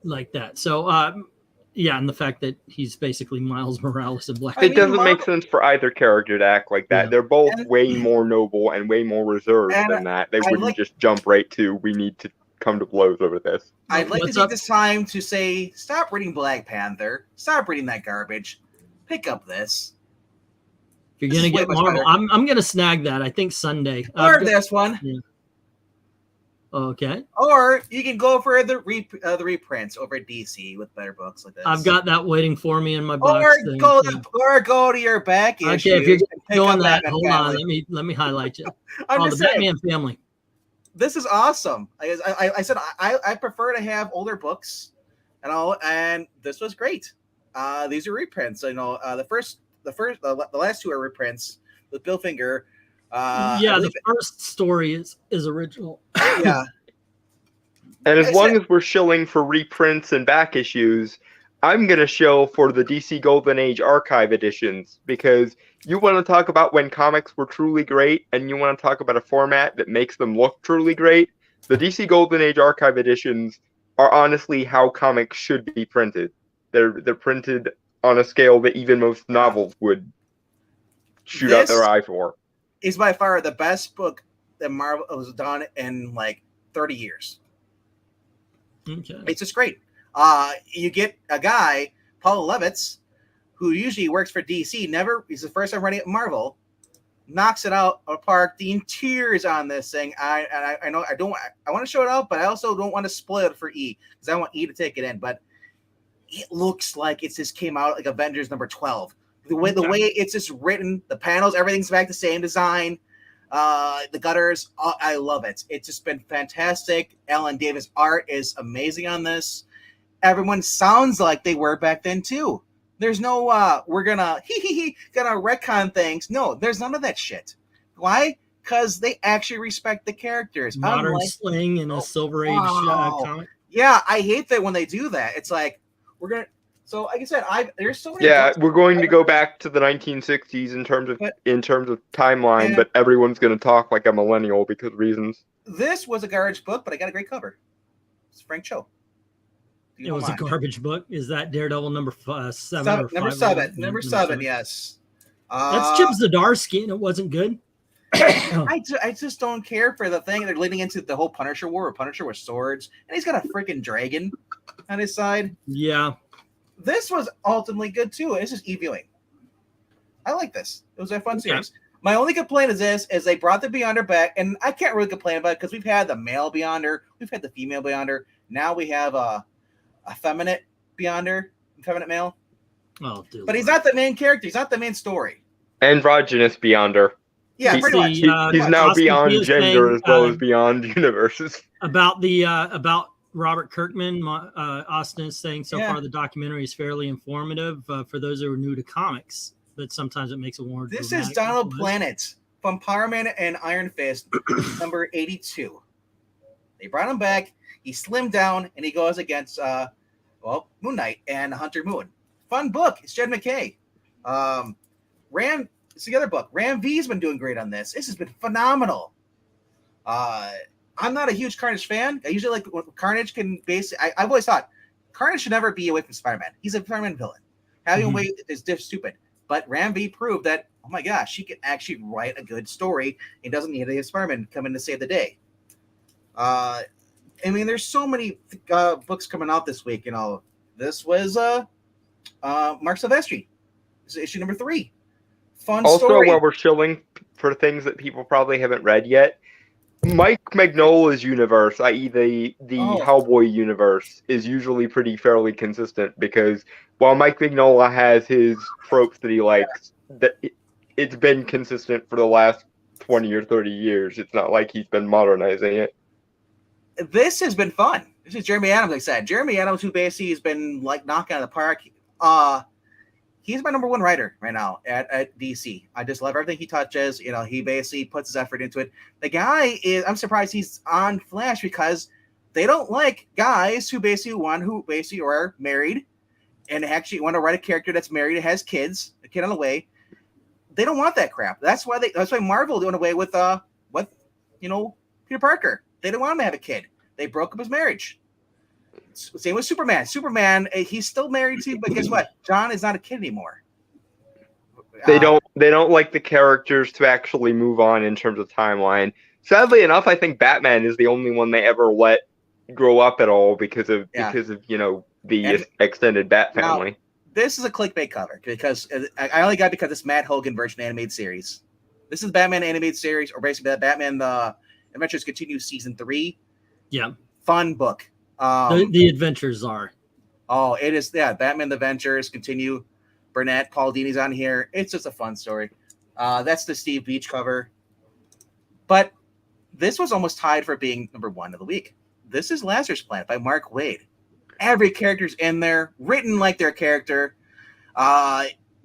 like that. So, yeah, and the fact that he's basically Miles Morales and Black Panther. It doesn't make sense for either character to act like that. Yeah. They're both way more noble and way more reserved than that. They wouldn't just jump right to, we need to come to blows over this. I'd like to take this time to say, stop reading Black Panther. Stop reading that garbage. Pick up this. If you're going to get Marvel, I'm going to snag that. I think Sunday. Or this one. Yeah. Okay. Or you can go for the reprints over at DC with better books like this. I've got that waiting for me in my box. Or go to your back issue. Okay, if you're doing that, hold on. Let me highlight you. The Batman Family. This is awesome. I said I prefer to have older books, and this was great. These are reprints. The last two are reprints with Bill Finger. The first story is original. Yeah. And as long as we're shilling for reprints and back issues, I'm going to shill for the DC Golden Age archive editions, because you want to talk about when comics were truly great and you want to talk about a format that makes them look truly great. The DC Golden Age archive editions are honestly how comics should be printed. They're printed on a scale that even most novels would shoot out their eye for. Is by far the best book that Marvel has done in like 30 years. Okay. It's just great. You get a guy, Paul Levitz, who usually works for DC, he's the first time writing at Marvel, knocks it out of the park. The interiors on this thing, I want to show it out, but I also don't want to spoil it for E, because I want E to take it in. But it looks like it just came out like Avengers number 12. The way it's just written, the panels, everything's back the same design. The gutters, I love it. It's just been fantastic. Alan Davis' art is amazing on this. Everyone sounds like they were back then too. There's no we're gonna retcon things. No, there's none of that shit. Why? Because they actually respect the characters. Modern slang in a Silver Age comic. Yeah, I hate that when they do that. It's like we're gonna. So, like I said, there's so many. Yeah, we're going to go back to the 1960s in terms of timeline, but everyone's going to talk like a millennial because reasons. This was a garbage book, but I got a great cover. It's Frank Cho. It was a garbage book. Is that Daredevil number 7? Number 7. Number 7. Yes. That's Chip Zdarsky, and it wasn't good. I just don't care for the thing they're leading into the whole Punisher war, where Punisher with swords, and he's got a freaking dragon on his side. Yeah. This was ultimately good too. It's just e-viewing. I like this. It was a fun series. My only complaint is they brought the Beyonder back, and I can't really complain about it because we've had the male Beyonder, we've had the female Beyonder, now we have a feminine Beyonder, feminine male. Oh, dude. But he's not the main character. He's not the main story. Androgynous Beyonder. Yeah, pretty much. He's now Austin beyond Theo's gender saying, as well as beyond universes. About Robert Kirkman, Austin is saying so Yeah. far the documentary is fairly informative for those who are new to comics, but sometimes it makes it more. This is Donald Planet from Power Man and Iron Fist, number 82. They brought him back. He slimmed down, and he goes against Moon Knight and Hunter Moon. Fun book. It's Jed McKay. It's the other book. Ram V's been doing great on this. This has been phenomenal. I'm not a huge Carnage fan. I usually like when Carnage can basically. I've always thought Carnage should never be away from Spider-Man. He's a Spider-Man villain. Having him away is just stupid. But Ram V proved that, oh my gosh, she can actually write a good story. He doesn't need a Spider-Man come in to save the day. I mean, there's so many books coming out this week. You know, this was Mark Silvestri. This is issue number 3. Fun also, story. while we're chilling for things that people probably haven't read yet, Mike Mignola's universe, i.e. the Hellboy universe, is usually fairly consistent because while Mike Mignola has his tropes that he likes, it's been consistent for the last 20 or 30 years. It's not like he's been modernizing it. This has been fun. This is Jeremy Adams, like I said. Jeremy Adams, who basically has been like knocking out of the park. He's my number 1 writer right now at DC. I just love everything he touches. You know, he basically puts his effort into it. The guy is, I'm surprised he's on Flash because they don't like guys who basically are married and actually want to write a character that's married and has kids, a kid on the way. They don't want that crap. That's why Marvel doing away with Peter Parker. They didn't want him to have a kid. They broke up his marriage. Same with Superman. Superman, he's still married to, but guess what? John is not a kid anymore. They don't like the characters to actually move on in terms of timeline. Sadly enough, I think Batman is the only one they ever let grow up at all because of the extended Bat family. Now, this is a clickbait cover because I only got it because it's Matt Hogan version animated series. This is Batman animated series, or basically Batman the Adventures Continue season 3. Yeah, fun book. The adventures are. Oh, it is. Yeah, Batman the Adventures Continue. Burnett, Paul Dini's on here. It's just a fun story. That's the Steve Beach cover. But this was almost tied for being number 1 of the week. This is Lazarus Planet by Mark Waid. Every character's in there, written like their character.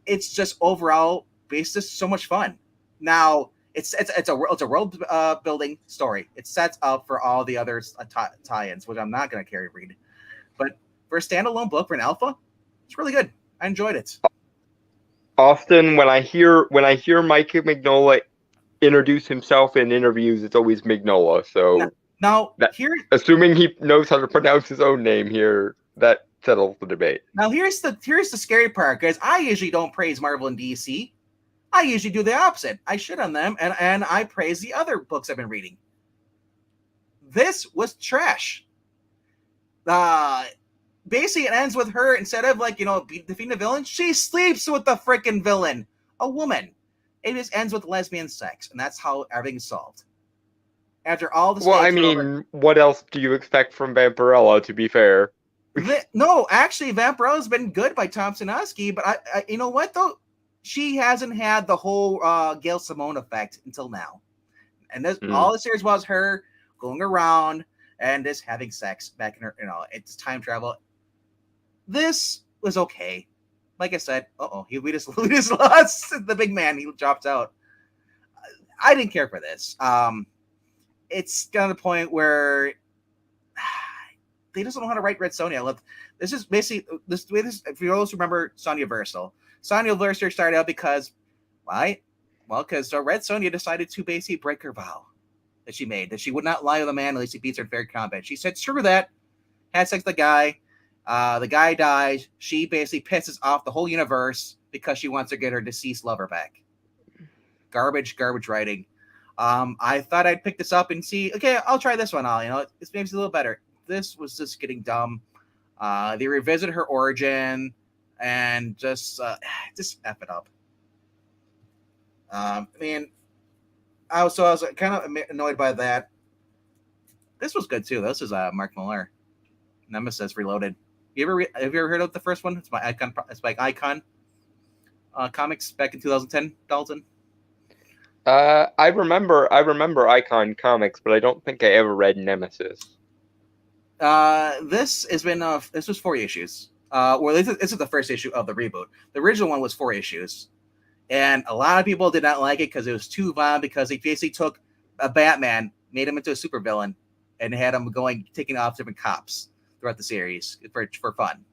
It's just overall, it's just so much fun. Now, it's a world building story. It sets up for all the other tie-ins, which I'm not going to read. But for a standalone book for an alpha, it's really good. I enjoyed it. Often when I hear Mike Mignola introduce himself in interviews, it's always Mignola. So assuming he knows how to pronounce his own name here, that settles the debate. Now here's the scary part, guys. I usually don't praise Marvel and DC. I usually do the opposite. I shit on them and I praise the other books I've been reading. This was trash. Basically, it ends with her, instead of defeating the villain, she sleeps with the freaking villain, a woman. It just ends with lesbian sex, and that's how everything's solved. After all the what else do you expect from Vampirella, to be fair? No, actually, Vampirella's been good by Tom Sinofsky, but I you know what, though? She hasn't had the whole Gail Simone effect until now. And this, all the series was her going around and just having sex back in her, it's time travel. This was okay. Like I said, we just lost the big man. He dropped out. I didn't care for this. It's got to the point where they just don't know how to write Red Sonja. This is basically this. If you always remember Sonja Versal. Sonja Versal started out because, why? Well, because Red Sonja decided to basically break her vow that she made, that she would not lie with a man unless he beats her in fair combat. She said, screw that, had sex with the guy. The guy dies. She basically pisses off the whole universe because she wants to get her deceased lover back. Garbage writing. I thought I'd pick this up and see. Okay, I'll try this one out. You know, it's maybe a little better. This was just getting dumb. They revisit her origin and just F it up. I mean, I was kind of annoyed by that. This was good too. This is Mark Millar, Nemesis Reloaded. Have you ever heard of the first one? It's by Icon. It's by Icon Comics back in 2010. Dalton. I remember Icon Comics, but I don't think I ever read Nemesis. This was 4 issues. Well, this is the first issue of the reboot. The original one was 4 issues, and a lot of people did not like it because it was too violent. Because they basically took a Batman, made him into a supervillain, and had him taking off different cops throughout the series for fun.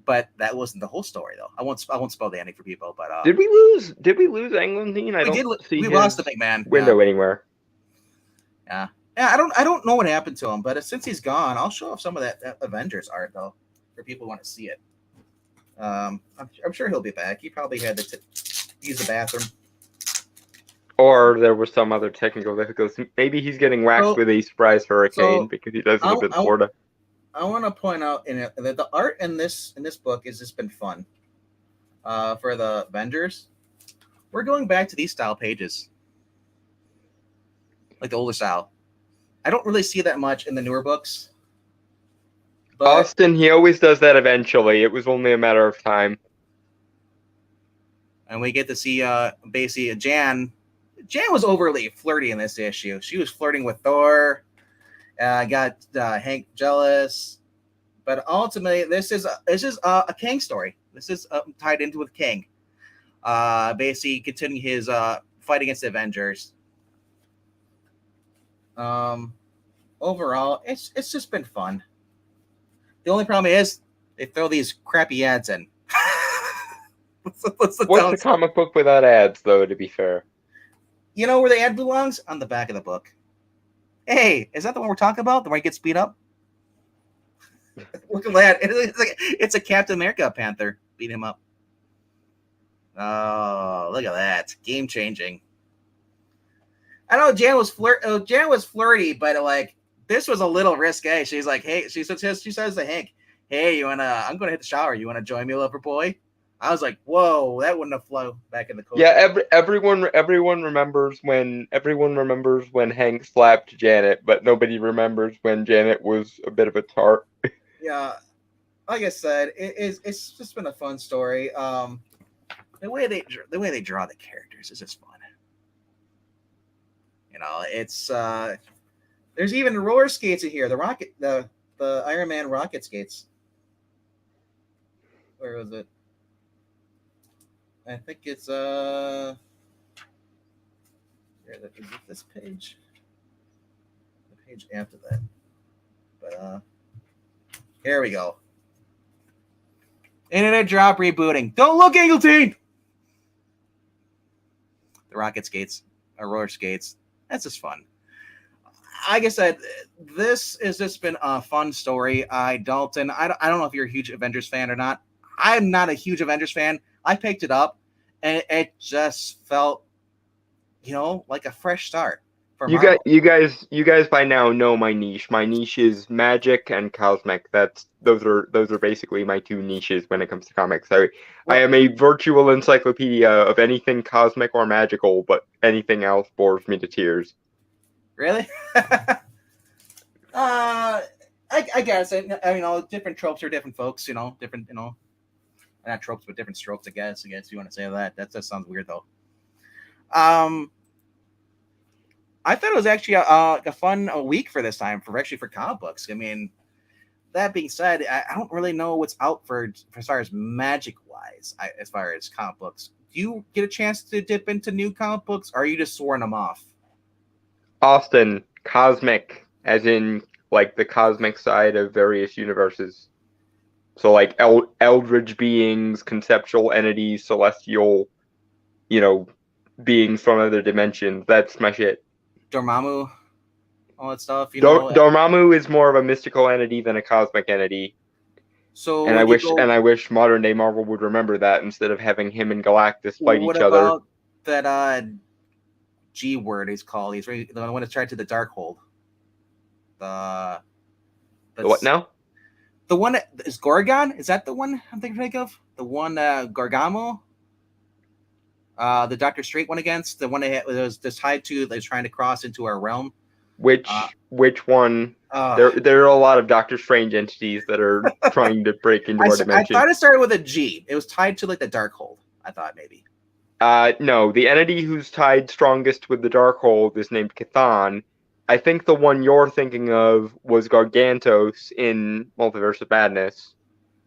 But that wasn't the whole story, though. I won't spoil the ending for people. But did we lose Englundine? We lost the VENKMAN window anywhere. Yeah. Yeah, I don't know what happened to him, but since he's gone, I'll show off some of that Avengers art though, for people who want to see it. I'm sure he'll be back. He probably had to use the bathroom, or there was some other technical difficulties. Maybe he's getting whacked with a surprise hurricane because he doesn't live in Florida. I want to point out that the art in this book has just been fun. For the Avengers, we're going back to these style pages, like the older style. I don't really see that much in the newer books. But Austin, he always does that eventually. It was only a matter of time. And we get to see basically Jan. Jan was overly flirty in this issue. She was flirting with Thor. Got Hank jealous. But ultimately, this is a Kang story. This is tied into with Kang. Basically continuing his fight against the Avengers. Overall, it's just been fun. The only problem is they throw these crappy ads in. What's the comic book without ads, though, to be fair? You know where the ad belongs? On the back of the book. Hey, is that the one we're talking about? The one he gets beat up? Look at that. It's a Captain America Panther beat him up. Oh, look at that. Game changing. I know Jan was flirty, but like this was a little risque. She's like, hey, she says to Hank, hey, I'm gonna hit the shower. You wanna join me, lover boy? I was like, whoa, that wouldn't have flown back in the cold. Yeah, everyone remembers when Hank slapped Janet, but nobody remembers when Janet was a bit of a tart. Yeah, like I said, it's just been a fun story. The way they draw the characters is just fun. You know, it's there's even roller skates in here. The Iron Man rocket skates. Where was it? I think it's is it this page? The page after that. But here we go. Internet drop rebooting. Don't look, Angleton! The rocket skates, or roller skates. That's just fun. Like I said, this has just been a fun story. Dalton, I don't know if you're a huge Avengers fan or not. I'm not a huge Avengers fan. I picked it up, and it just felt, like a fresh start. You guys by now know my niche. My niche is magic and cosmic. Those are basically my 2 niches when it comes to comics. I am a virtual encyclopedia of anything cosmic or magical, but anything else bores me to tears. Really? I guess different tropes are different folks. Different not tropes, but different strokes. I guess you want to say that. That just sounds weird though. I thought it was actually a fun week for this time for comic books. I mean, that being said, I don't really know what's out for as far as magic wise, as far as comic books. Do you get a chance to dip into new comic books, or are you just sworn them off? Austin, cosmic, as in like the cosmic side of various universes. So like eldritch beings, conceptual entities, celestial, beings from other dimensions. That's my shit. Dormammu, all that stuff. Dormammu is more of a mystical entity than a cosmic entity. So, and I wish modern day Marvel would remember that instead of having him and Galactus fight each other. What about that G word is called. He's the one that's tied to the Darkhold. The what now? The one that is Gorgon. Is that the one I'm thinking of? The one Gargamo. The Dr. Straight one against the one that was tied to that's trying to cross into our realm. Which one? There are a lot of Doctor Strange entities that are trying to break into our dimension. I thought it started with a G. It was tied to like the Darkhold. I thought maybe. No, the entity who's tied strongest with the Darkhold is named Cathan. I think the one you're thinking of was Gargantos in Multiverse of Madness.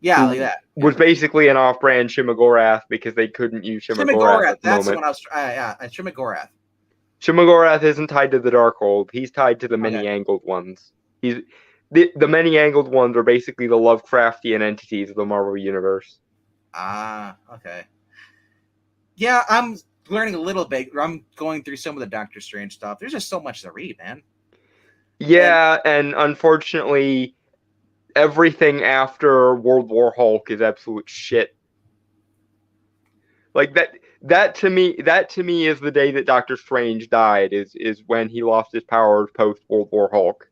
Yeah, like that. Was basically an off-brand Shimmagorath because they couldn't use Shimmagorath at the that's moment. the one I was. Shimmagorath. Shimmagorath isn't tied to the Darkhold. He's tied to the many-angled ones. The many-angled ones are basically the Lovecraftian entities of the Marvel Universe. Ah, okay. Yeah, I'm learning a little bit. I'm going through some of the Doctor Strange stuff. There's just so much to read, man. Yeah, and unfortunately, everything after World War Hulk is absolute shit. Like that to me is the day that Doctor Strange died, is when he lost his powers post World War Hulk.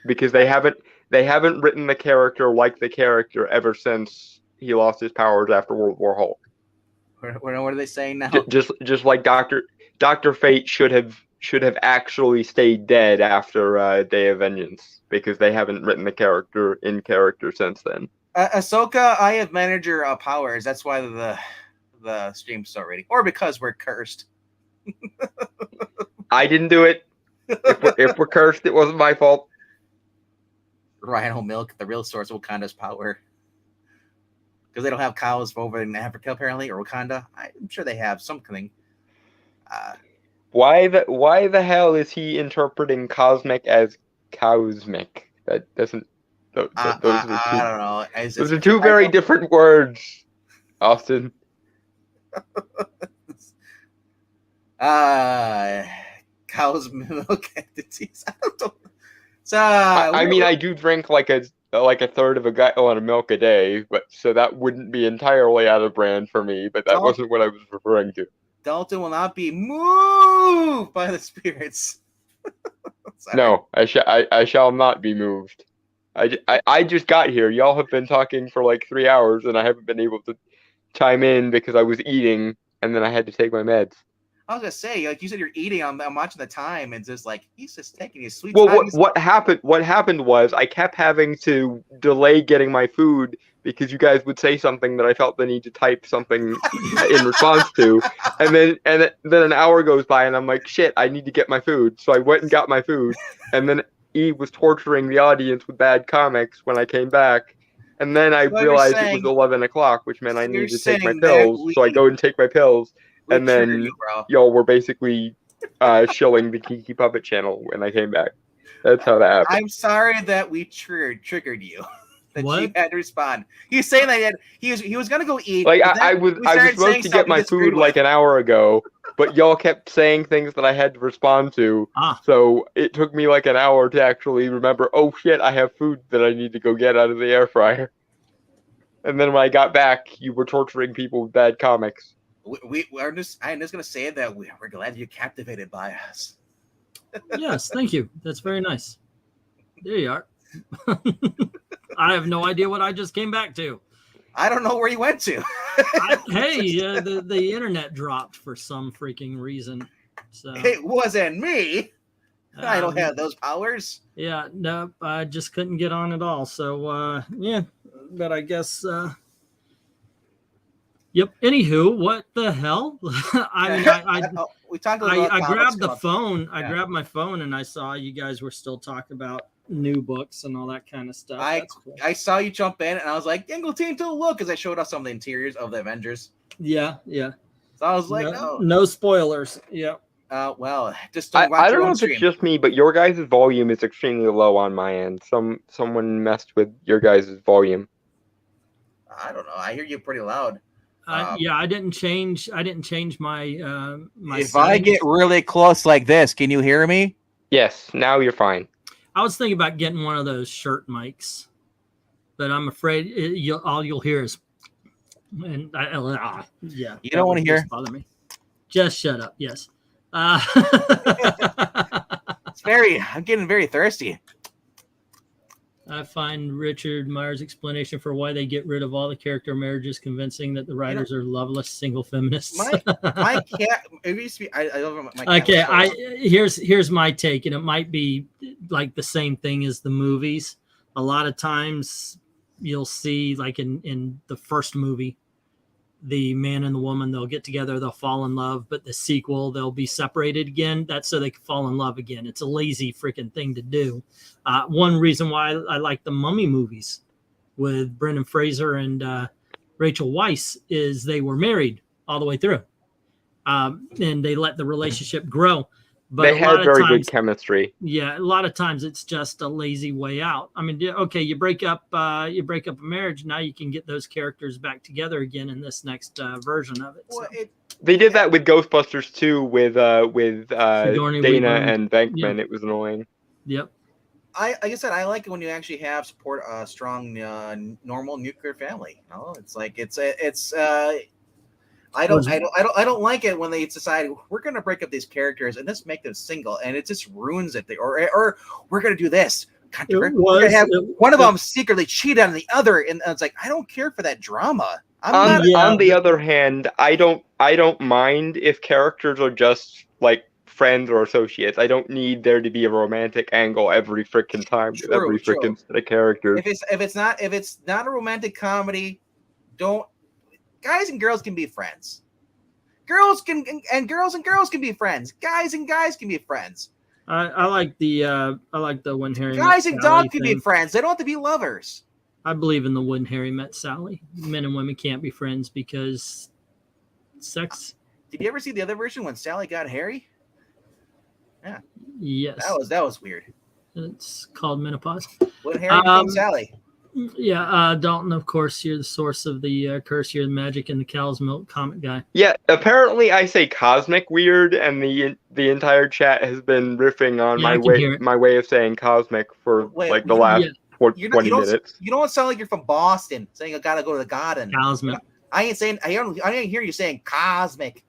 Because they haven't written the character like the character ever since he lost his powers after World War Hulk. What are they saying now? Just like Dr. Fate should have actually stayed dead after Day of Vengeance, because they haven't written the character in character since then. Ahsoka, I have manager powers. That's why the stream's so rating, or because we're cursed. I didn't do it. If we're cursed, it wasn't my fault. Rhino milk, the real source of Wakanda's power. Because they don't have cows over in Africa, apparently, or Wakanda. I'm sure they have something. Why the hell is he interpreting cosmic as cosmic? That doesn't. I don't know. Those are two very different words, Austin. Cow's milk entities. I don't know. So I mean, I do drink like a third of a gallon of milk a day, but so that wouldn't be entirely out of brand for me. But that wasn't what I was referring to. Dalton will not be moved by the spirits. No, I shall not be moved. I just got here. Y'all have been talking for like 3 hours, and I haven't been able to chime in because I was eating, and then I had to take my meds. I was gonna say, like you said, you're eating. I'm watching the time, and just like he's just taking his sweet. Well, what happened was I kept having to delay getting my food because you guys would say something that I felt the need to type something in response to, and then an hour goes by, and I'm like, shit, I need to get my food. So I went and got my food, and then E was torturing the audience with bad comics when I came back. And then I realized it was 11 o'clock, which meant I needed to take my pills. So I go and take my pills. And then y'all were basically shilling the Kiki Puppet channel when I came back. That's how that happened. I'm sorry that we triggered you. That what? You had to respond. He's saying that he was gonna go eat. Like I was supposed to get my food like an hour ago, but y'all kept saying things that I had to respond to. So it took me like an hour to actually remember, oh shit, I have food that I need to go get out of the air fryer. And then when I got back, you were torturing people with bad comics. I'm just gonna say that we're glad you're captivated by us. Yes, thank you. That's very nice. There you are. I have no idea what I just came back to. I don't know where you went to. The internet dropped for some freaking reason. So it wasn't me. I don't have those powers. Yeah, no, I just couldn't get on at all. So yeah, but I guess. Yep. Anywho, what the hell? I mean, we talked about. I grabbed the phone. Yeah. I grabbed my phone and I saw you guys were still talking about new books and all that kind of stuff. Cool. I saw you jump in and I was like, Dingle Team, to look, because I showed off some of the interiors of the Avengers. Yeah. So I was like, no spoilers. Yep. Well, just I don't know if it's just me, but your guys' volume is extremely low on my end. Someone messed with your guys' volume. I don't know. I hear you pretty loud. Yeah, I didn't change my my. If I get really close like this, can you hear me? Yes, now you're fine. I was thinking about getting one of those shirt mics, but I'm afraid all you'll hear is, and yeah. You don't want to hear. Bother me. Just shut up. Yes. I'm getting very thirsty. I find Richard Meyer's explanation for why they get rid of all the character marriages convincing that the writers are loveless single feminists. My cat. It used to be. I love my cat. Okay, here's my take, and it might be like the same thing as the movies. A lot of times, you'll see like in the first movie, the man and the woman, they'll get together, they'll fall in love, but the sequel, they'll be separated again. That's so they can fall in love again. It's a lazy freaking thing to do. One reason why I like the Mummy movies with Brendan Fraser and Rachel Weisz is they were married all the way through. And they let the relationship grow. But they had very good chemistry. Yeah, a lot of times it's just a lazy way out. I mean, okay, you break up a marriage. Now you can get those characters back together again in this next version of it. Well, So. They did that with Ghostbusters too, with Dana and Venkman. Yeah. It was annoying. Yep. Like I said, I like it when you actually have support a strong, normal nuclear family. You know, it's like I don't like it when they decide we're going to break up these characters and just make them single, and it just ruins it. Or we're going to do this. We're going to have one of them secretly cheat on the other, and it's like I don't care for that drama. On the other hand, I don't mind if characters are just like friends or associates. I don't need there to be a romantic angle every freaking time with every freaking set of characters. If it's not a romantic comedy, don't. Guys and girls can be friends. Girls can be friends. Guys and guys can be friends. I like the when Harry. Guys and dogs can be friends. They don't have to be lovers. I believe in the when Harry met Sally. Men and women can't be friends because sex. Did you ever see the other version when Sally got Harry? Yeah. Yes. That was weird. It's called menopause. When Harry became Sally. Yeah, Dalton, of course, you're the source of the curse. You're the magic and the cow's milk comic guy. Yeah, apparently I say cosmic weird, and the entire chat has been riffing on my way of saying cosmic for the last 20 minutes. You don't sound like you're from Boston, saying I gotta go to the garden. Cosmic. I didn't hear you saying cosmic.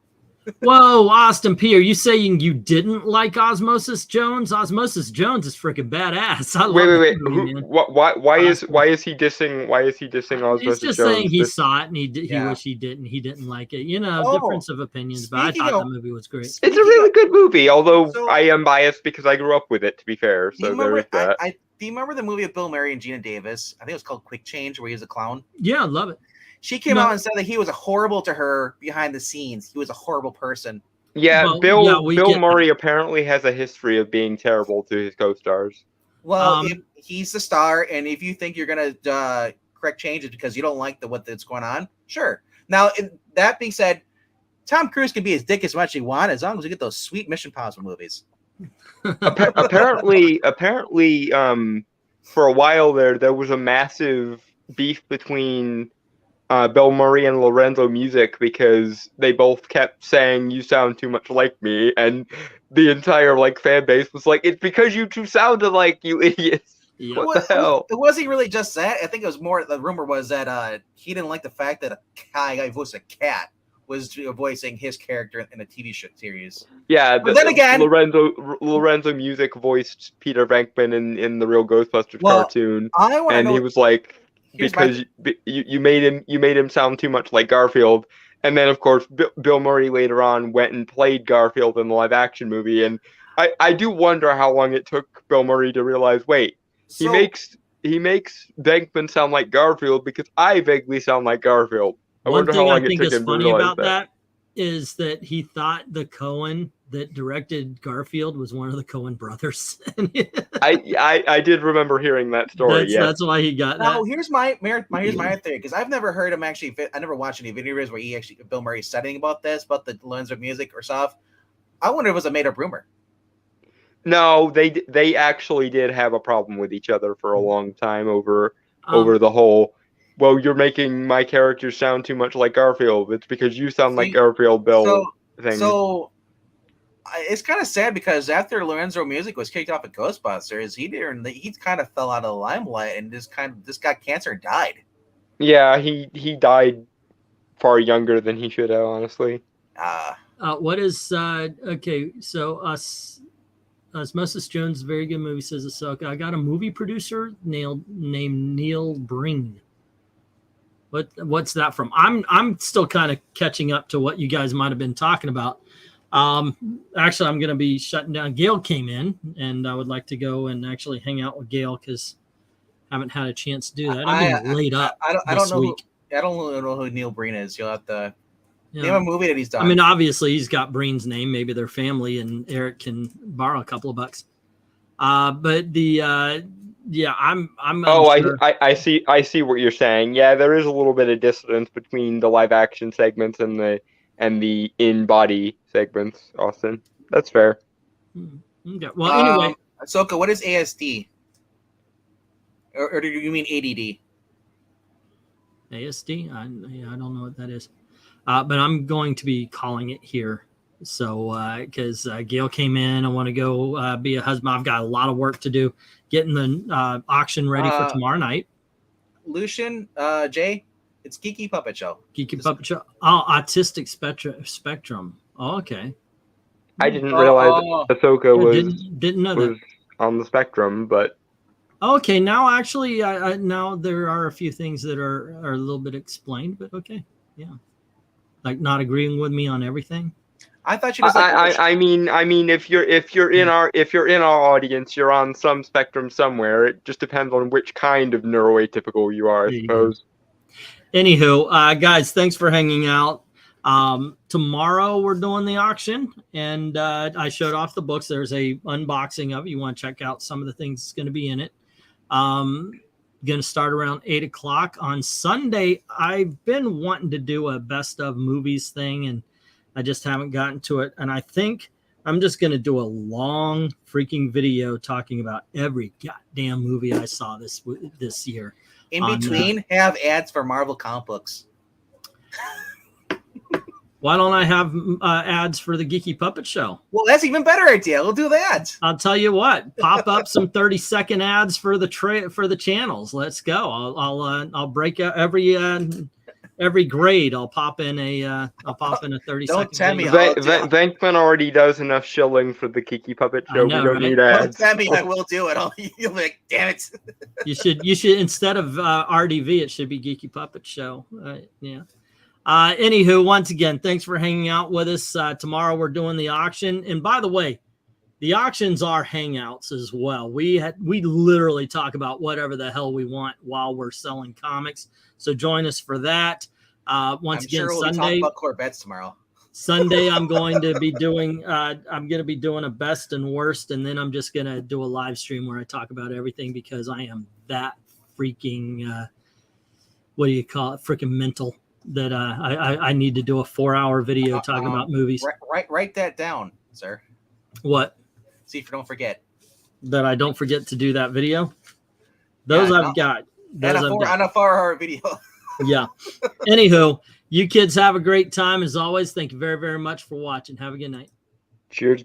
Whoa, Austin P, are you saying you didn't like Osmosis Jones? Osmosis Jones is freaking badass. I love wait. Movie, why is he dissing Osmosis Jones? He's just saying he saw it and he wished he didn't. He didn't like it. You know, difference of opinions. But I thought the movie was great. It's a really good movie, although I am biased because I grew up with it. To be fair, so there is that. Do you remember the movie with Bill Murray and Gina Davis? I think it was called Quick Change, where he was a clown. Yeah, I love it. She came out and said that he was horrible to her behind the scenes. He was a horrible person. Yeah, Bill Murray apparently has a history of being terrible to his co-stars. Well, if he's the star, and if you think you're going to correct changes because you don't like what's going on, sure. Now, that being said, Tom Cruise can be as dick as much as he wants as long as we get those sweet Mission Impossible movies. apparently, for a while there was a massive beef between Bill Murray and Lorenzo Music because they both kept saying you sound too much like me, and the entire fan base was like, it's because you two sounded like you idiots. Yeah. What the hell? It wasn't really just that. I think it was more, the rumor was that he didn't like the fact that a guy voiced a cat was voicing his character in a TV show series. Yeah, but then again, Lorenzo Music voiced Peter Venkman in the Real Ghostbusters cartoon, and he was like, because you made him sound too much like Garfield. And then of course Bill Murray later on went and played Garfield in the live action movie, and I do wonder how long it took Bill Murray to realize, wait, he makes Venkman sound like Garfield because I vaguely sound like Garfield. I wonder how long it took him to realize that. Is that he thought the Coen that directed Garfield was one of the Coen brothers. I did remember hearing that story. That's why he got that. Now here's my theory, because I've never heard him actually. I never watched any videos where Bill Murray said anything about the Lorenzo Music or stuff. I wonder if it was a made up rumor. No, they actually did have a problem with each other for a long time over the whole. Well, you're making my character sound too much like Garfield. It's because you sound like Garfield, Bill. So it's kind of sad because after Lorenzo Music was kicked off at Ghostbusters, he kind of fell out of the limelight and just got cancer and died. Yeah, he died far younger than he should have, honestly. What is okay? So Osmosis Jones, very good movie, says Ahsoka. I got a movie producer named Neil Breen. What's that from? I'm still kind of catching up to what you guys might have been talking about. Actually, I'm going to be shutting down. Gail came in, and I would like to go and actually hang out with Gail because I haven't had a chance to do that. I've been laid up. I don't know. I don't know who Neil Breen is. You'll have to name a movie that he's done. I mean, obviously, he's got Breen's name. Maybe they're family, and Eric can borrow a couple of bucks. But the yeah, I'm. Oh, unsure. I see what you're saying. Yeah, there is a little bit of dissonance between the live action segments and the in body segments, Austin. That's fair. Okay. Well, anyway, Ahsoka, what is ASD? Or do you mean ADD? ASD? I don't know what that is. But I'm going to be calling it here. So, because Gail came in, I want to go be a husband. I've got a lot of work to do, getting the auction ready for tomorrow night. Lucian, Jay, it's Geeky Puppet Show. Geeky Puppet Show. Oh, Autistic Spectrum. Oh, okay. I didn't realize Ahsoka was didn't know that on the spectrum, but okay. Now, actually, now there are a few things that are a little bit explained, but okay, yeah, like not agreeing with me on everything. I thought you. I mean, if you're in our audience, you're on some spectrum somewhere. It just depends on which kind of neuroatypical you are, I suppose. Anywho, guys, thanks for hanging out. Tomorrow we're doing the auction, and I showed off the books. There's a unboxing of it. You want to check out some of the things that's going to be in it. Going to start around 8 o'clock on Sunday. I've been wanting to do a best of movies thing, and I just haven't gotten to it. And I think I'm just going to do a long freaking video talking about every goddamn movie I saw this year. In between, have ads for Marvel comic books. Why don't I have ads for the Geeky Puppet Show? Well, that's even better idea. We'll do that. I'll tell you what. Pop up some 30-second ads for the channels. Let's go. I'll break out every grade. I'll pop in a 30-second. Don't tell me. Venkman already does enough shilling for the Geeky Puppet Show. Know, we don't need ads. Don't tell me I will do it. You'll be like, damn it. You should instead of RDV, it should be Geeky Puppet Show. Yeah. Anywho, once again, thanks for hanging out with us. Tomorrow we're doing the auction, and by the way, the auctions are hangouts as well. We literally talk about whatever the hell we want while we're selling comics. So join us for that. Once again, we'll Sunday. Talk about Corvettes tomorrow. Sunday, I'm going to be doing. I'm going to be doing a best and worst, and then I'm just going to do a live stream where I talk about everything because I am that freaking. What do you call it? Freaking mental. That I need to do a 4-hour video talking about movies. Write that down, sir. What? See if you don't forget. That I don't forget to do that video. Those I've got. On a 4-hour video. Yeah. Anywho, you kids have a great time as always. Thank you very, very much for watching. Have a good night. Cheers, guys.